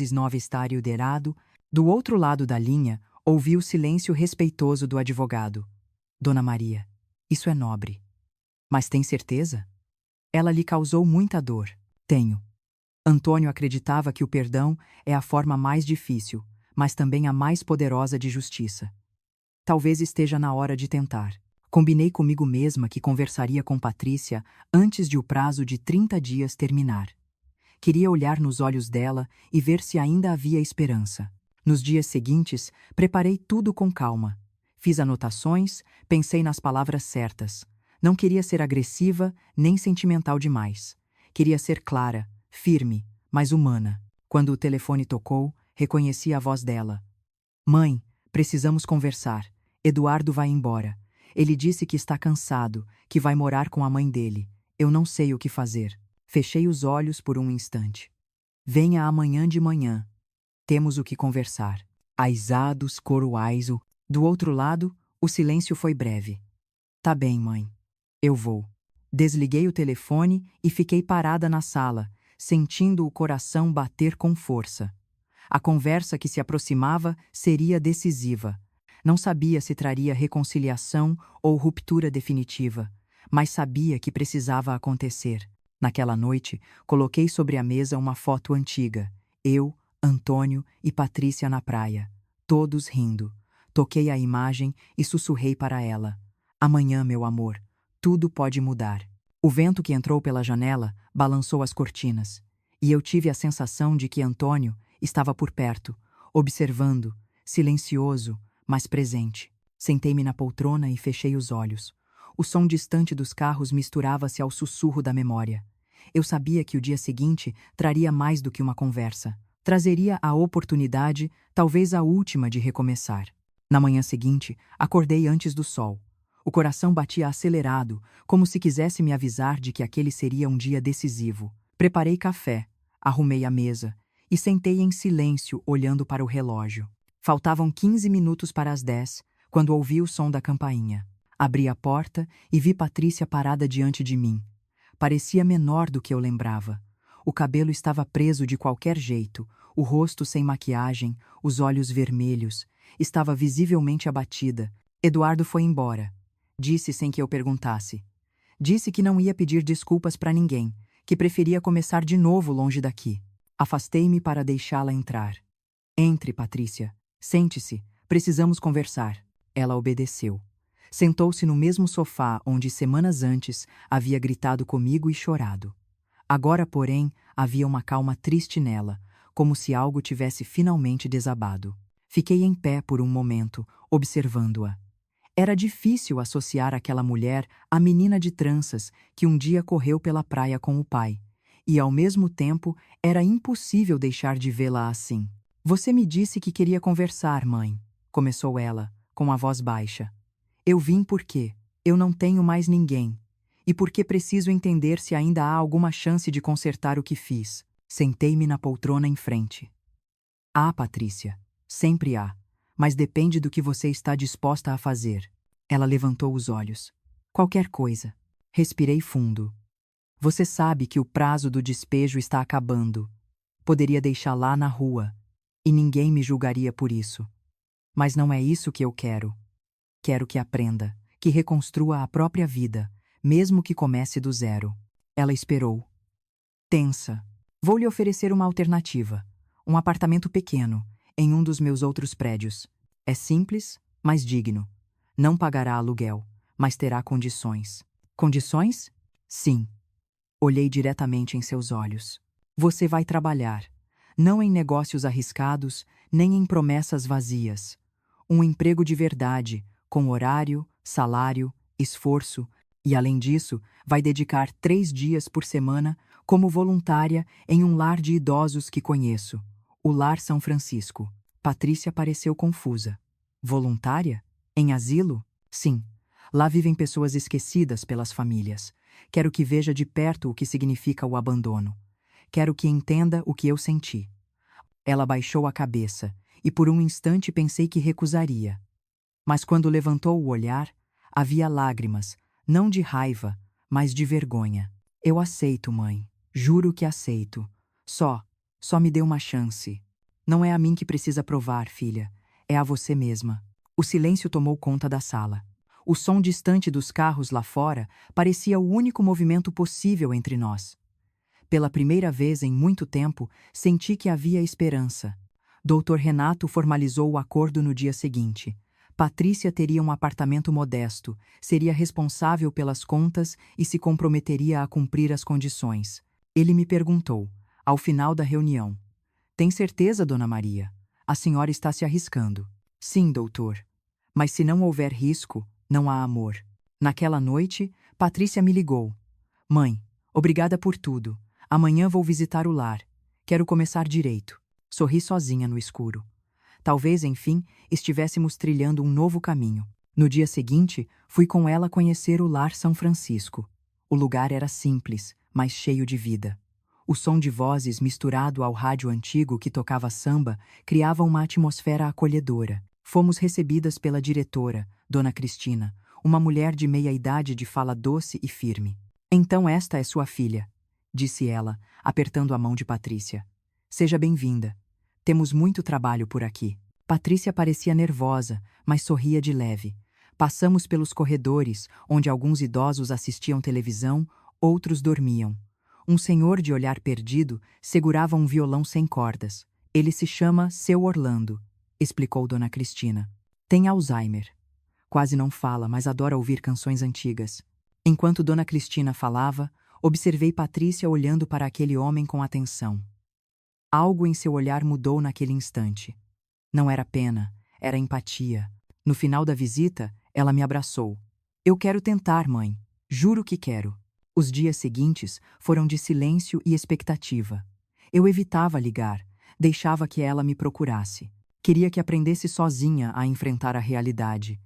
snove estário derado. Do outro lado da linha, ouvi o silêncio respeitoso do advogado. Dona Maria, isso é nobre. Mas tem certeza? Ela lhe causou muita dor. Tenho. Antônio acreditava que o perdão é a forma mais difícil, mas também a mais poderosa de justiça. Talvez esteja na hora de tentar. Combinei comigo mesma que conversaria com Patrícia antes de o prazo de 30 dias terminar. Queria olhar nos olhos dela e ver se ainda havia esperança. Nos dias seguintes, preparei tudo com calma. Fiz anotações, pensei nas palavras certas. Não queria ser agressiva nem sentimental demais. Queria ser clara, firme, mas humana. Quando o telefone tocou, reconheci a voz dela. Mãe, precisamos conversar. Eduardo vai embora. Ele disse que está cansado, que vai morar com a mãe dele. Eu não sei o que fazer. Fechei os olhos por um instante. Venha amanhã de manhã. Temos o que conversar. Aisados, coroaiso. Do outro lado, o silêncio foi breve. Tá bem, mãe. Eu vou. Desliguei o telefone e fiquei parada na sala, sentindo o coração bater com força. A conversa que se aproximava seria decisiva. Não sabia se traria reconciliação ou ruptura definitiva, mas sabia que precisava acontecer. Naquela noite, coloquei sobre a mesa uma foto antiga. Eu, Antônio e Patrícia na praia, todos rindo. Toquei a imagem e sussurrei para ela. Amanhã, meu amor, tudo pode mudar. O vento que entrou pela janela balançou as cortinas, e eu tive a sensação de que Antônio estava por perto, observando, silencioso, mas presente. Sentei-me na poltrona e fechei os olhos. O som distante dos carros misturava-se ao sussurro da memória. Eu sabia que o dia seguinte traria mais do que uma conversa. Trazeria a oportunidade, talvez a última, de recomeçar. Na manhã seguinte, acordei antes do sol. O coração batia acelerado, como se quisesse me avisar de que aquele seria um dia decisivo. Preparei café, arrumei a mesa e sentei em silêncio olhando para o relógio. Faltavam 15 minutos para as 10, quando ouvi o som da campainha. Abri a porta e vi Patrícia parada diante de mim. Parecia menor do que eu lembrava. O cabelo estava preso de qualquer jeito, o rosto sem maquiagem, os olhos vermelhos. Estava visivelmente abatida. Eduardo foi embora. Disse sem que eu perguntasse. Disse que não ia pedir desculpas para ninguém, que preferia começar de novo longe daqui. Afastei-me para deixá-la entrar. Entre, Patrícia. Sente-se. Precisamos conversar. Ela obedeceu. Sentou-se no mesmo sofá onde semanas antes havia gritado comigo e chorado. Agora, porém, havia uma calma triste nela, como se algo tivesse finalmente desabado. Fiquei em pé por um momento, observando-a. Era difícil associar aquela mulher à menina de tranças que um dia correu pela praia com o pai. E, ao mesmo tempo, era impossível deixar de vê-la assim. Você me disse que queria conversar, mãe, começou ela, com a voz baixa. Eu vim porque eu não tenho mais ninguém. E porque preciso entender se ainda há alguma chance de consertar o que fiz. Sentei-me na poltrona em frente. Há, Patrícia. Sempre há. Mas depende do que você está disposta a fazer. Ela levantou os olhos. Qualquer coisa. Respirei fundo. Você sabe que o prazo do despejo está acabando. Poderia deixá-la lá na rua. E ninguém me julgaria por isso. Mas não é isso que eu quero. Quero que aprenda, que reconstrua a própria vida, mesmo que comece do zero. Ela esperou. Tensa. Vou lhe oferecer uma alternativa. Um apartamento pequeno, em um dos meus outros prédios. É simples, mas digno. Não pagará aluguel, mas terá condições. Condições? Sim. Olhei diretamente em seus olhos. Você vai trabalhar. Não em negócios arriscados, nem em promessas vazias. Um emprego de verdade, com horário, salário, esforço, e além disso, vai dedicar 3 dias por semana como voluntária em um lar de idosos que conheço, o Lar São Francisco. Patrícia pareceu confusa. Voluntária? Em asilo? Sim. Lá vivem pessoas esquecidas pelas famílias. Quero que veja de perto o que significa o abandono. Quero que entenda o que eu senti. Ela baixou a cabeça, e por um instante pensei que recusaria. Mas quando levantou o olhar, havia lágrimas, não de raiva, mas de vergonha. Eu aceito, mãe. Juro que aceito. Só me dê uma chance. Não é a mim que precisa provar, filha. É a você mesma. O silêncio tomou conta da sala. O som distante dos carros lá fora parecia o único movimento possível entre nós. Pela primeira vez em muito tempo, senti que havia esperança. Dr. Renato formalizou o acordo no dia seguinte. Patrícia teria um apartamento modesto, seria responsável pelas contas e se comprometeria a cumprir as condições. Ele me perguntou, ao final da reunião: Tem certeza, Dona Maria? A senhora está se arriscando. Sim, doutor. Mas se não houver risco, não há amor. Naquela noite, Patrícia me ligou. Mãe, obrigada por tudo. Amanhã vou visitar o lar. Quero começar direito. Sorri sozinha no escuro. Talvez, enfim, estivéssemos trilhando um novo caminho. No dia seguinte, fui com ela conhecer o Lar São Francisco. O lugar era simples, mas cheio de vida. O som de vozes misturado ao rádio antigo que tocava samba criava uma atmosfera acolhedora. Fomos recebidas pela diretora, Dona Cristina, uma mulher de meia-idade de fala doce e firme. Então esta é sua filha, disse ela, apertando a mão de Patrícia. Seja bem-vinda. Temos muito trabalho por aqui. Patrícia parecia nervosa, mas sorria de leve. Passamos pelos corredores, onde alguns idosos assistiam televisão, outros dormiam. Um senhor de olhar perdido segurava um violão sem cordas. Ele se chama Seu Orlando, explicou Dona Cristina. Tem Alzheimer. Quase não fala, mas adora ouvir canções antigas. Enquanto Dona Cristina falava, observei Patrícia olhando para aquele homem com atenção. Algo em seu olhar mudou naquele instante. Não era pena, era empatia. No final da visita, ela me abraçou. Eu quero tentar, mãe. Juro que quero. Os dias seguintes foram de silêncio e expectativa. Eu evitava ligar, deixava que ela me procurasse. Queria que aprendesse sozinha a enfrentar a realidade.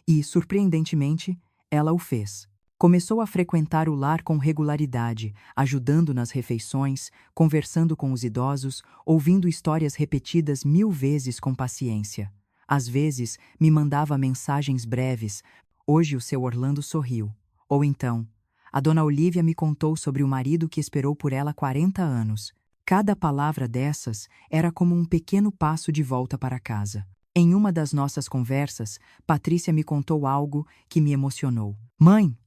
E, surpreendentemente, ela o fez. Começou a frequentar o lar com regularidade, ajudando nas refeições, conversando com os idosos, ouvindo histórias repetidas 1000 vezes com paciência. Às vezes, me mandava mensagens breves. Hoje o seu Orlando sorriu. Ou então, a dona Olívia me contou sobre o marido que esperou por ela 40 anos. Cada palavra dessas era como um pequeno passo de volta para casa. Em uma das nossas conversas, Patrícia me contou algo que me emocionou. Mãe!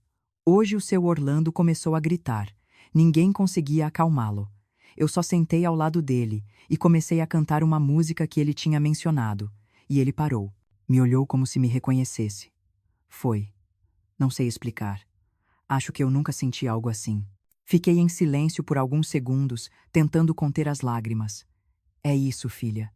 Hoje o seu Orlando começou a gritar. Ninguém conseguia acalmá-lo. Eu só sentei ao lado dele e comecei a cantar uma música que ele tinha mencionado. E ele parou. Me olhou como se me reconhecesse. Foi. Não sei explicar. Acho que eu nunca senti algo assim. Fiquei em silêncio por alguns segundos, tentando conter as lágrimas. É isso, filha.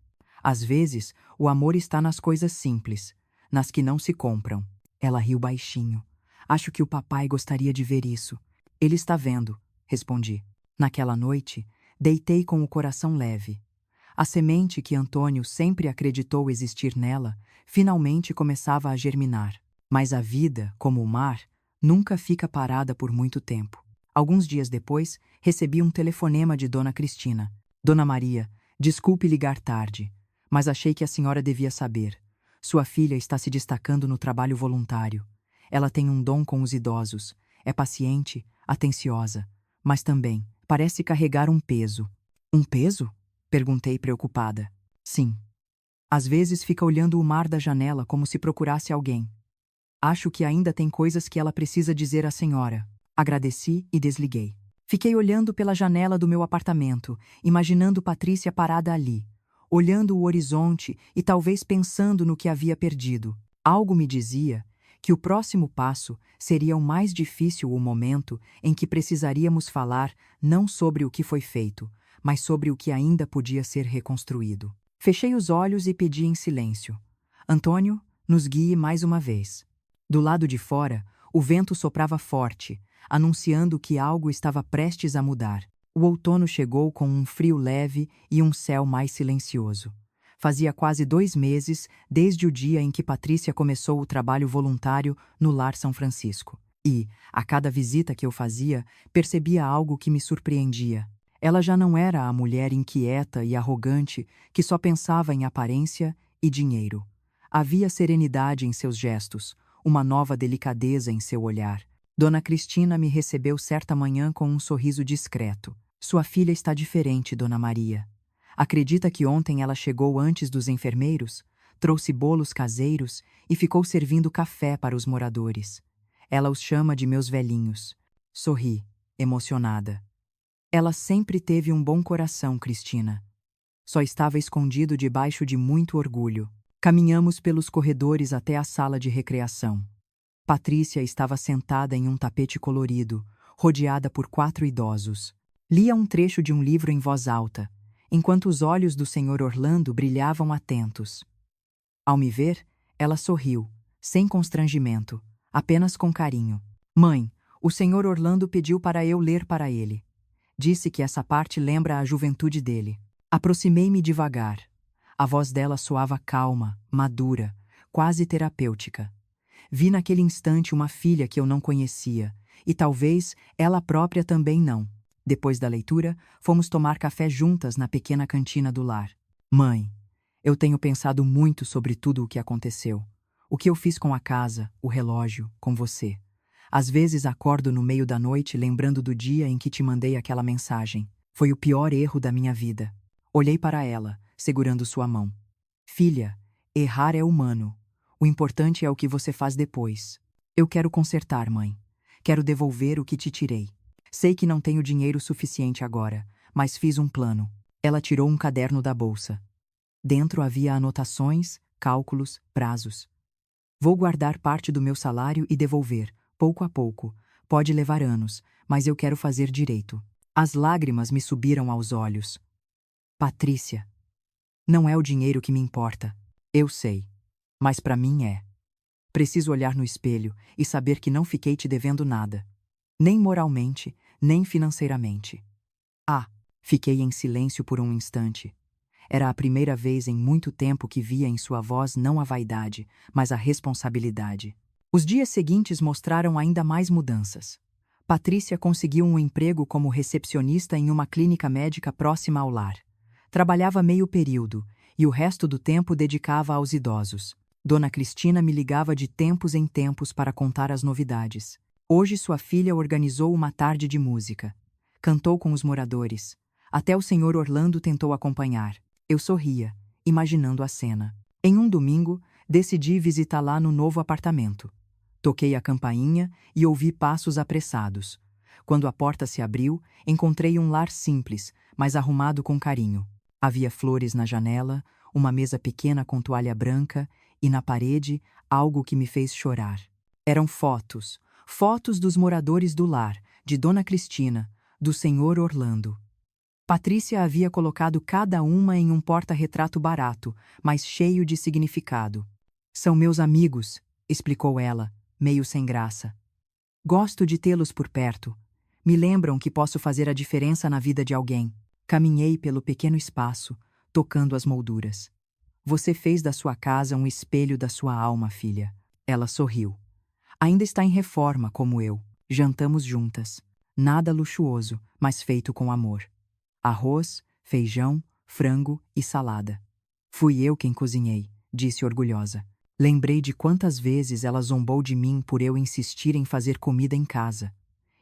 Às vezes, o amor está nas coisas simples, nas que não se compram. Ela riu baixinho. Acho que o papai gostaria de ver isso. Ele está vendo, respondi. Naquela noite, deitei com o coração leve. A semente que Antônio sempre acreditou existir nela, finalmente começava a germinar. Mas a vida, como o mar, nunca fica parada por muito tempo. Alguns dias depois, recebi um telefonema de Dona Cristina. Dona Maria, desculpe ligar tarde, mas achei que a senhora devia saber. Sua filha está se destacando no trabalho voluntário. Ela tem um dom com os idosos. É paciente, atenciosa, mas também parece carregar um peso. Um peso? Perguntei preocupada. Sim. Às vezes fica olhando o mar da janela como se procurasse alguém. Acho que ainda tem coisas que ela precisa dizer à senhora. Agradeci e desliguei. Fiquei olhando pela janela do meu apartamento, imaginando Patrícia parada ali, olhando o horizonte e talvez pensando no que havia perdido. Algo me dizia que o próximo passo seria o mais difícil, o momento em que precisaríamos falar não sobre o que foi feito, mas sobre o que ainda podia ser reconstruído. Fechei os olhos e pedi em silêncio. Antônio, nos guie mais uma vez. Do lado de fora, o vento soprava forte, anunciando que algo estava prestes a mudar. O outono chegou com um frio leve e um céu mais silencioso. Fazia quase 2 meses desde o dia em que Patrícia começou o trabalho voluntário no Lar São Francisco. E, a cada visita que eu fazia, percebia algo que me surpreendia. Ela já não era a mulher inquieta e arrogante que só pensava em aparência e dinheiro. Havia serenidade em seus gestos, uma nova delicadeza em seu olhar. Dona Cristina me recebeu certa manhã com um sorriso discreto. Sua filha está diferente, Dona Maria. Acredita que ontem ela chegou antes dos enfermeiros, trouxe bolos caseiros e ficou servindo café para os moradores. Ela os chama de meus velhinhos. Sorri, emocionada. Ela sempre teve um bom coração, Cristina. Só estava escondido debaixo de muito orgulho. Caminhamos pelos corredores até a sala de recreação. Patrícia estava sentada em um tapete colorido, rodeada por 4 idosos. Lia um trecho de um livro em voz alta, enquanto os olhos do Sr. Orlando brilhavam atentos. Ao me ver, ela sorriu, sem constrangimento, apenas com carinho. Mãe, o Sr. Orlando pediu para eu ler para ele. Disse que essa parte lembra a juventude dele. Aproximei-me devagar. A voz dela soava calma, madura, quase terapêutica. Vi naquele instante uma filha que eu não conhecia, e talvez ela própria também não. Depois da leitura, fomos tomar café juntas na pequena cantina do lar. Mãe, eu tenho pensado muito sobre tudo o que aconteceu. O que eu fiz com a casa, o relógio, com você. Às vezes acordo no meio da noite lembrando do dia em que te mandei aquela mensagem. Foi o pior erro da minha vida. Olhei para ela, segurando sua mão. Filha, errar é humano. O importante é o que você faz depois. Eu quero consertar, mãe. Quero devolver o que te tirei. Sei que não tenho dinheiro suficiente agora, mas fiz um plano. Ela tirou um caderno da bolsa. Dentro havia anotações, cálculos, prazos. Vou guardar parte do meu salário e devolver, pouco a pouco. Pode levar anos, mas eu quero fazer direito. As lágrimas me subiram aos olhos. Patrícia, não é o dinheiro que me importa. Eu sei. Mas para mim é. Preciso olhar no espelho e saber que não fiquei te devendo nada. Nem moralmente, nem financeiramente. Ah, fiquei em silêncio por um instante. Era a primeira vez em muito tempo que via em sua voz não a vaidade, mas a responsabilidade. Os dias seguintes mostraram ainda mais mudanças. Patrícia conseguiu um emprego como recepcionista em uma clínica médica próxima ao lar. Trabalhava meio período e o resto do tempo dedicava aos idosos. Dona Cristina me ligava de tempos em tempos para contar as novidades. Hoje sua filha organizou uma tarde de música. Cantou com os moradores. Até o Sr. Orlando tentou acompanhar. Eu sorria, imaginando a cena. Em um domingo, decidi visitá-la no novo apartamento. Toquei a campainha e ouvi passos apressados. Quando a porta se abriu, encontrei um lar simples, mas arrumado com carinho. Havia flores na janela, uma mesa pequena com toalha branca e na parede algo que me fez chorar. Eram fotos, fotos dos moradores do lar, de Dona Cristina, do Sr. Orlando. Patrícia havia colocado cada uma em um porta-retrato barato, mas cheio de significado. São meus amigos, explicou ela, meio sem graça. Gosto de tê-los por perto. Me lembram que posso fazer a diferença na vida de alguém. Caminhei pelo pequeno espaço, tocando as molduras. Você fez da sua casa um espelho da sua alma, filha. Ela sorriu. Ainda está em reforma, como eu. Jantamos juntas. Nada luxuoso, mas feito com amor. Arroz, feijão, frango e salada. Fui eu quem cozinhei, disse orgulhosa. Lembrei de quantas vezes ela zombou de mim por eu insistir em fazer comida em casa.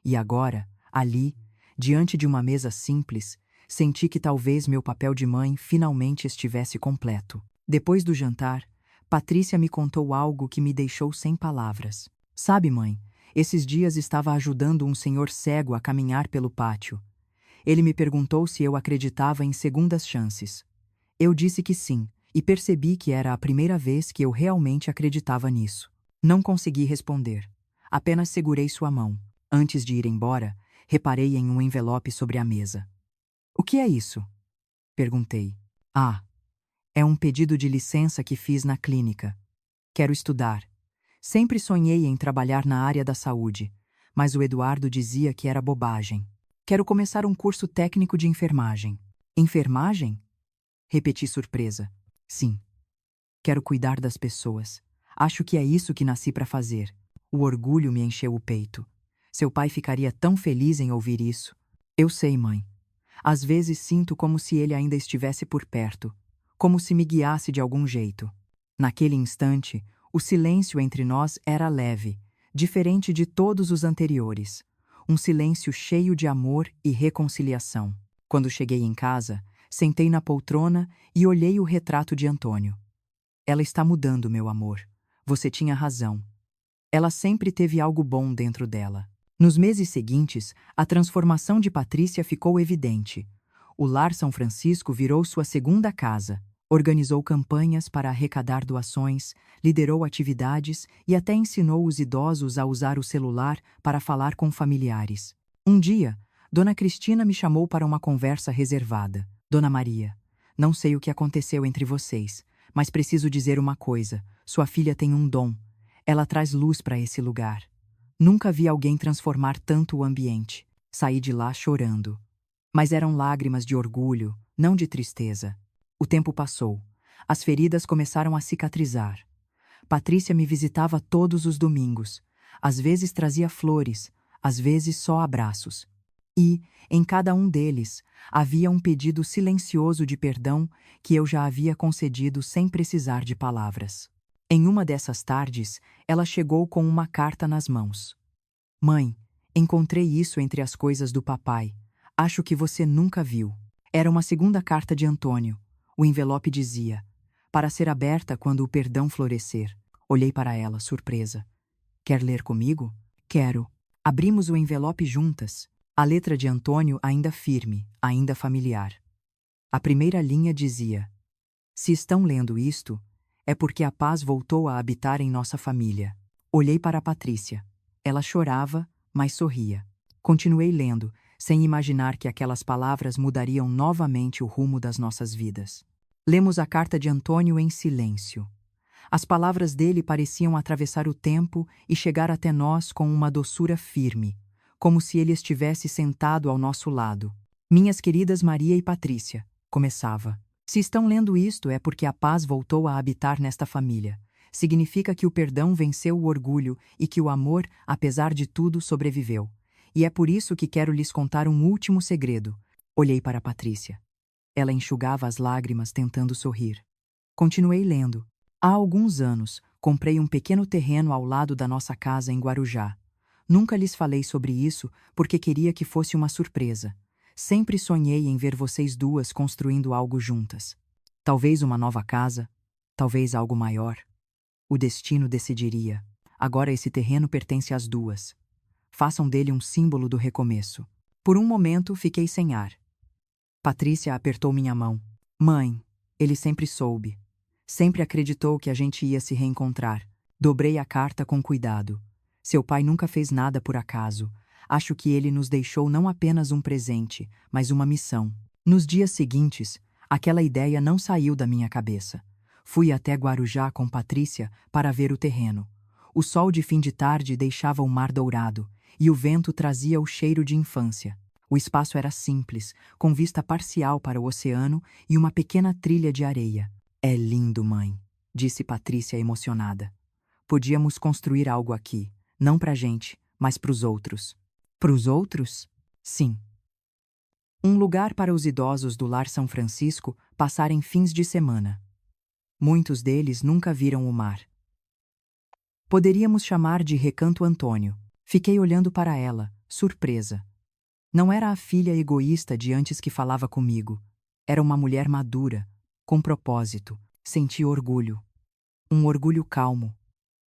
E agora, ali, diante de uma mesa simples, senti que talvez meu papel de mãe finalmente estivesse completo. Depois do jantar, Patrícia me contou algo que me deixou sem palavras. Sabe, mãe, esses dias estava ajudando um senhor cego a caminhar pelo pátio. Ele me perguntou se eu acreditava em segundas chances. Eu disse que sim, e percebi que era a primeira vez que eu realmente acreditava nisso. Não consegui responder. Apenas segurei sua mão. Antes de ir embora, reparei em um envelope sobre a mesa. O que é isso? Perguntei. Ah, é um pedido de licença que fiz na clínica. Quero estudar. Sempre sonhei em trabalhar na área da saúde, mas o Eduardo dizia que era bobagem. Quero começar um curso técnico de enfermagem. Enfermagem? Repeti surpresa. Sim. Quero cuidar das pessoas. Acho que é isso que nasci para fazer. O orgulho me encheu o peito. Seu pai ficaria tão feliz em ouvir isso. Eu sei, mãe. Às vezes sinto como se ele ainda estivesse por perto, como se me guiasse de algum jeito. Naquele instante, o silêncio entre nós era leve, diferente de todos os anteriores. Um silêncio cheio de amor e reconciliação. Quando cheguei em casa, sentei na poltrona e olhei o retrato de Antônio. Ela está mudando, meu amor. Você tinha razão. Ela sempre teve algo bom dentro dela. Nos meses seguintes, a transformação de Patrícia ficou evidente. O Lar São Francisco virou sua segunda casa. Organizou campanhas para arrecadar doações, liderou atividades e até ensinou os idosos a usar o celular para falar com familiares. Um dia, Dona Cristina me chamou para uma conversa reservada. Dona Maria, não sei o que aconteceu entre vocês, mas preciso dizer uma coisa. Sua filha tem um dom. Ela traz luz para esse lugar. Nunca vi alguém transformar tanto o ambiente. Saí de lá chorando. Mas eram lágrimas de orgulho, não de tristeza. O tempo passou. As feridas começaram a cicatrizar. Patrícia me visitava todos os domingos. Às vezes trazia flores, às vezes só abraços. E, em cada um deles, havia um pedido silencioso de perdão que eu já havia concedido sem precisar de palavras. Em uma dessas tardes, ela chegou com uma carta nas mãos. Mãe, encontrei isso entre as coisas do papai. Acho que você nunca viu. Era uma segunda carta de Antônio. O envelope dizia: para ser aberta quando o perdão florescer. Olhei para ela, surpresa. Quer ler comigo? Quero. Abrimos o envelope juntas. A letra de Antônio ainda firme, ainda familiar. A primeira linha dizia: se estão lendo isto, é porque a paz voltou a habitar em nossa família. Olhei para a Patrícia. Ela chorava, mas sorria. Continuei lendo, sem imaginar que aquelas palavras mudariam novamente o rumo das nossas vidas. Lemos a carta de Antônio em silêncio. As palavras dele pareciam atravessar o tempo e chegar até nós com uma doçura firme, como se ele estivesse sentado ao nosso lado. Minhas queridas Maria e Patrícia, começava. Se estão lendo isto é porque a paz voltou a habitar nesta família. Significa que o perdão venceu o orgulho e que o amor, apesar de tudo, sobreviveu. E é por isso que quero lhes contar um último segredo. Olhei para Patrícia. Ela enxugava as lágrimas tentando sorrir. Continuei lendo. Há alguns anos, comprei um pequeno terreno ao lado da nossa casa em Guarujá. Nunca lhes falei sobre isso porque queria que fosse uma surpresa. Sempre sonhei em ver vocês duas construindo algo juntas. Talvez uma nova casa, talvez algo maior. O destino decidiria. Agora esse terreno pertence às duas. Façam dele um símbolo do recomeço. Por um momento, fiquei sem ar. Patrícia apertou minha mão. Mãe, ele sempre soube. Sempre acreditou que a gente ia se reencontrar. Dobrei a carta com cuidado. Seu pai nunca fez nada por acaso. Acho que ele nos deixou não apenas um presente, mas uma missão. Nos dias seguintes, aquela ideia não saiu da minha cabeça. Fui até Guarujá com Patrícia para ver o terreno. O sol de fim de tarde deixava o mar dourado, e o vento trazia o cheiro de infância. O espaço era simples, com vista parcial para o oceano e uma pequena trilha de areia. "É lindo, mãe", disse Patrícia emocionada. "Podíamos construir algo aqui, não pra gente, mas pros outros." Pros outros? Sim. Um lugar para os idosos do Lar São Francisco passarem fins de semana. Muitos deles nunca viram o mar. Poderíamos chamar de Recanto Antônio. Fiquei olhando para ela, surpresa. Não era a filha egoísta de antes que falava comigo. Era uma mulher madura, com propósito. Senti orgulho. Um orgulho calmo,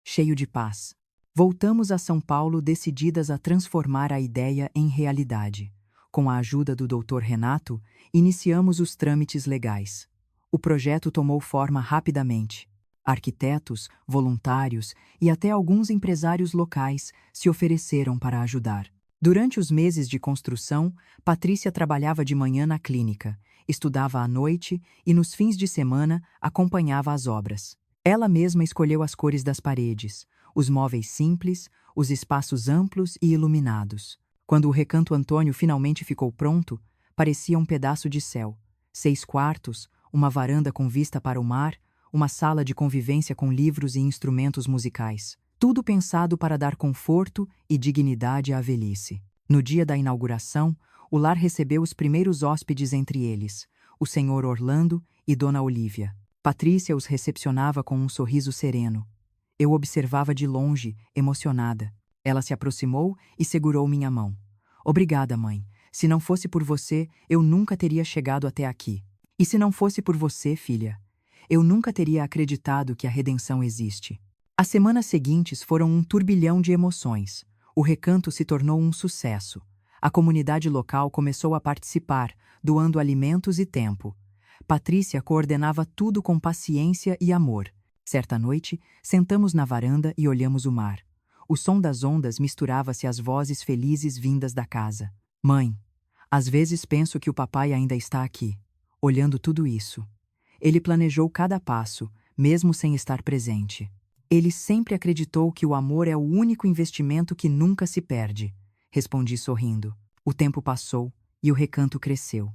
cheio de paz. Voltamos a São Paulo decididas a transformar a ideia em realidade. Com a ajuda do Dr. Renato, iniciamos os trâmites legais. O projeto tomou forma rapidamente. Arquitetos, voluntários e até alguns empresários locais se ofereceram para ajudar. Durante os meses de construção, Patrícia trabalhava de manhã na clínica, estudava à noite e nos fins de semana acompanhava as obras. Ela mesma escolheu as cores das paredes, os móveis simples, os espaços amplos e iluminados. Quando o Recanto Antônio finalmente ficou pronto, parecia um pedaço de céu. 6 quartos, uma varanda com vista para o mar, uma sala de convivência com livros e instrumentos musicais. Tudo pensado para dar conforto e dignidade à velhice. No dia da inauguração, o lar recebeu os primeiros hóspedes, entre eles, o senhor Orlando e Dona Olívia. Patrícia os recepcionava com um sorriso sereno. Eu observava de longe, emocionada. Ela se aproximou e segurou minha mão. "Obrigada, mãe. Se não fosse por você, eu nunca teria chegado até aqui. E se não fosse por você, filha, eu nunca teria acreditado que a redenção existe." As semanas seguintes foram um turbilhão de emoções. O recanto se tornou um sucesso. A comunidade local começou a participar, doando alimentos e tempo. Patrícia coordenava tudo com paciência e amor. Certa noite, sentamos na varanda e olhamos o mar. O som das ondas misturava-se às vozes felizes vindas da casa. "Mãe, às vezes penso que o papai ainda está aqui, olhando tudo isso. Ele planejou cada passo, mesmo sem estar presente. Ele sempre acreditou que o amor é o único investimento que nunca se perde", respondi sorrindo. O tempo passou e o recanto cresceu.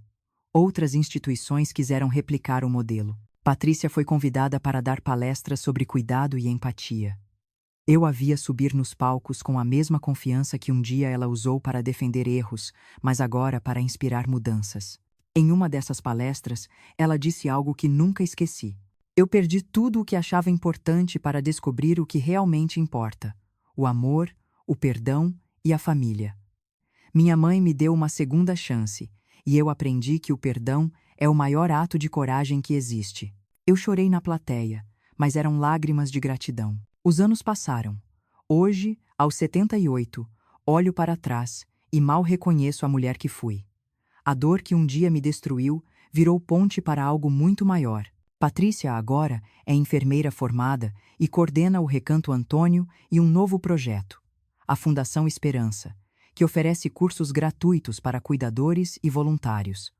Outras instituições quiseram replicar o modelo. Patrícia foi convidada para dar palestras sobre cuidado e empatia. Eu a via subir nos palcos com a mesma confiança que um dia ela usou para defender erros, mas agora para inspirar mudanças. Em uma dessas palestras, ela disse algo que nunca esqueci. "Eu perdi tudo o que achava importante para descobrir o que realmente importa: o amor, o perdão e a família. Minha mãe me deu uma segunda chance, e eu aprendi que o perdão é o maior ato de coragem que existe." Eu chorei na plateia, mas eram lágrimas de gratidão. Os anos passaram. Hoje, aos 78, olho para trás e mal reconheço a mulher que fui. A dor que um dia me destruiu virou ponte para algo muito maior. Patrícia agora é enfermeira formada e coordena o Recanto Antônio e um novo projeto, a Fundação Esperança, que oferece cursos gratuitos para cuidadores e voluntários.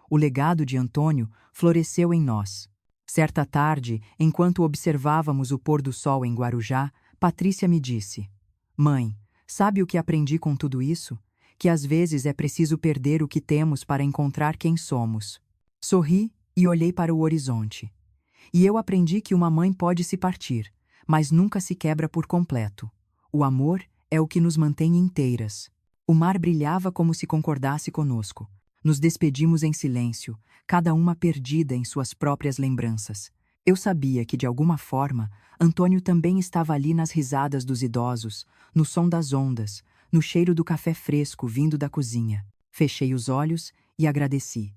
O legado de Antônio floresceu em nós. Certa tarde, enquanto observávamos o pôr do sol em Guarujá, Patrícia me disse: "Mãe, sabe o que aprendi com tudo isso? Que às vezes é preciso perder o que temos para encontrar quem somos." Sorri e olhei para o horizonte. E eu aprendi que uma mãe pode se partir, mas nunca se quebra por completo. O amor é o que nos mantém inteiras. O mar brilhava como se concordasse conosco. Nos despedimos em silêncio, cada uma perdida em suas próprias lembranças. Eu sabia que, de alguma forma, Antônio também estava ali nas risadas dos idosos, no som das ondas, no cheiro do café fresco vindo da cozinha. Fechei os olhos e agradeci.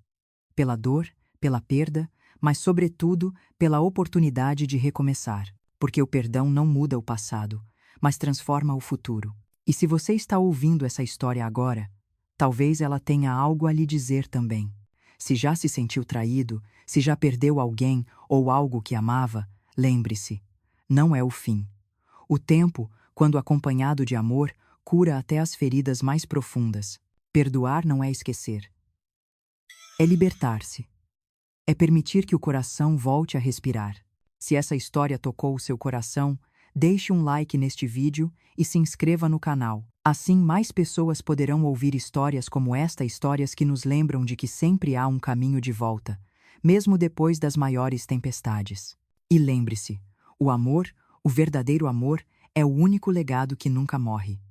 Pela dor, pela perda, mas, sobretudo, pela oportunidade de recomeçar. Porque o perdão não muda o passado, mas transforma o futuro. E se você está ouvindo essa história agora, talvez ela tenha algo a lhe dizer também. Se já se sentiu traído, se já perdeu alguém ou algo que amava, lembre-se, não é o fim. O tempo, quando acompanhado de amor, cura até as feridas mais profundas. Perdoar não é esquecer. É libertar-se. É permitir que o coração volte a respirar. Se essa história tocou o seu coração, deixe um like neste vídeo e se inscreva no canal. Assim, mais pessoas poderão ouvir histórias como esta, histórias que nos lembram de que sempre há um caminho de volta, mesmo depois das maiores tempestades. E lembre-se, o amor, o verdadeiro amor, é o único legado que nunca morre.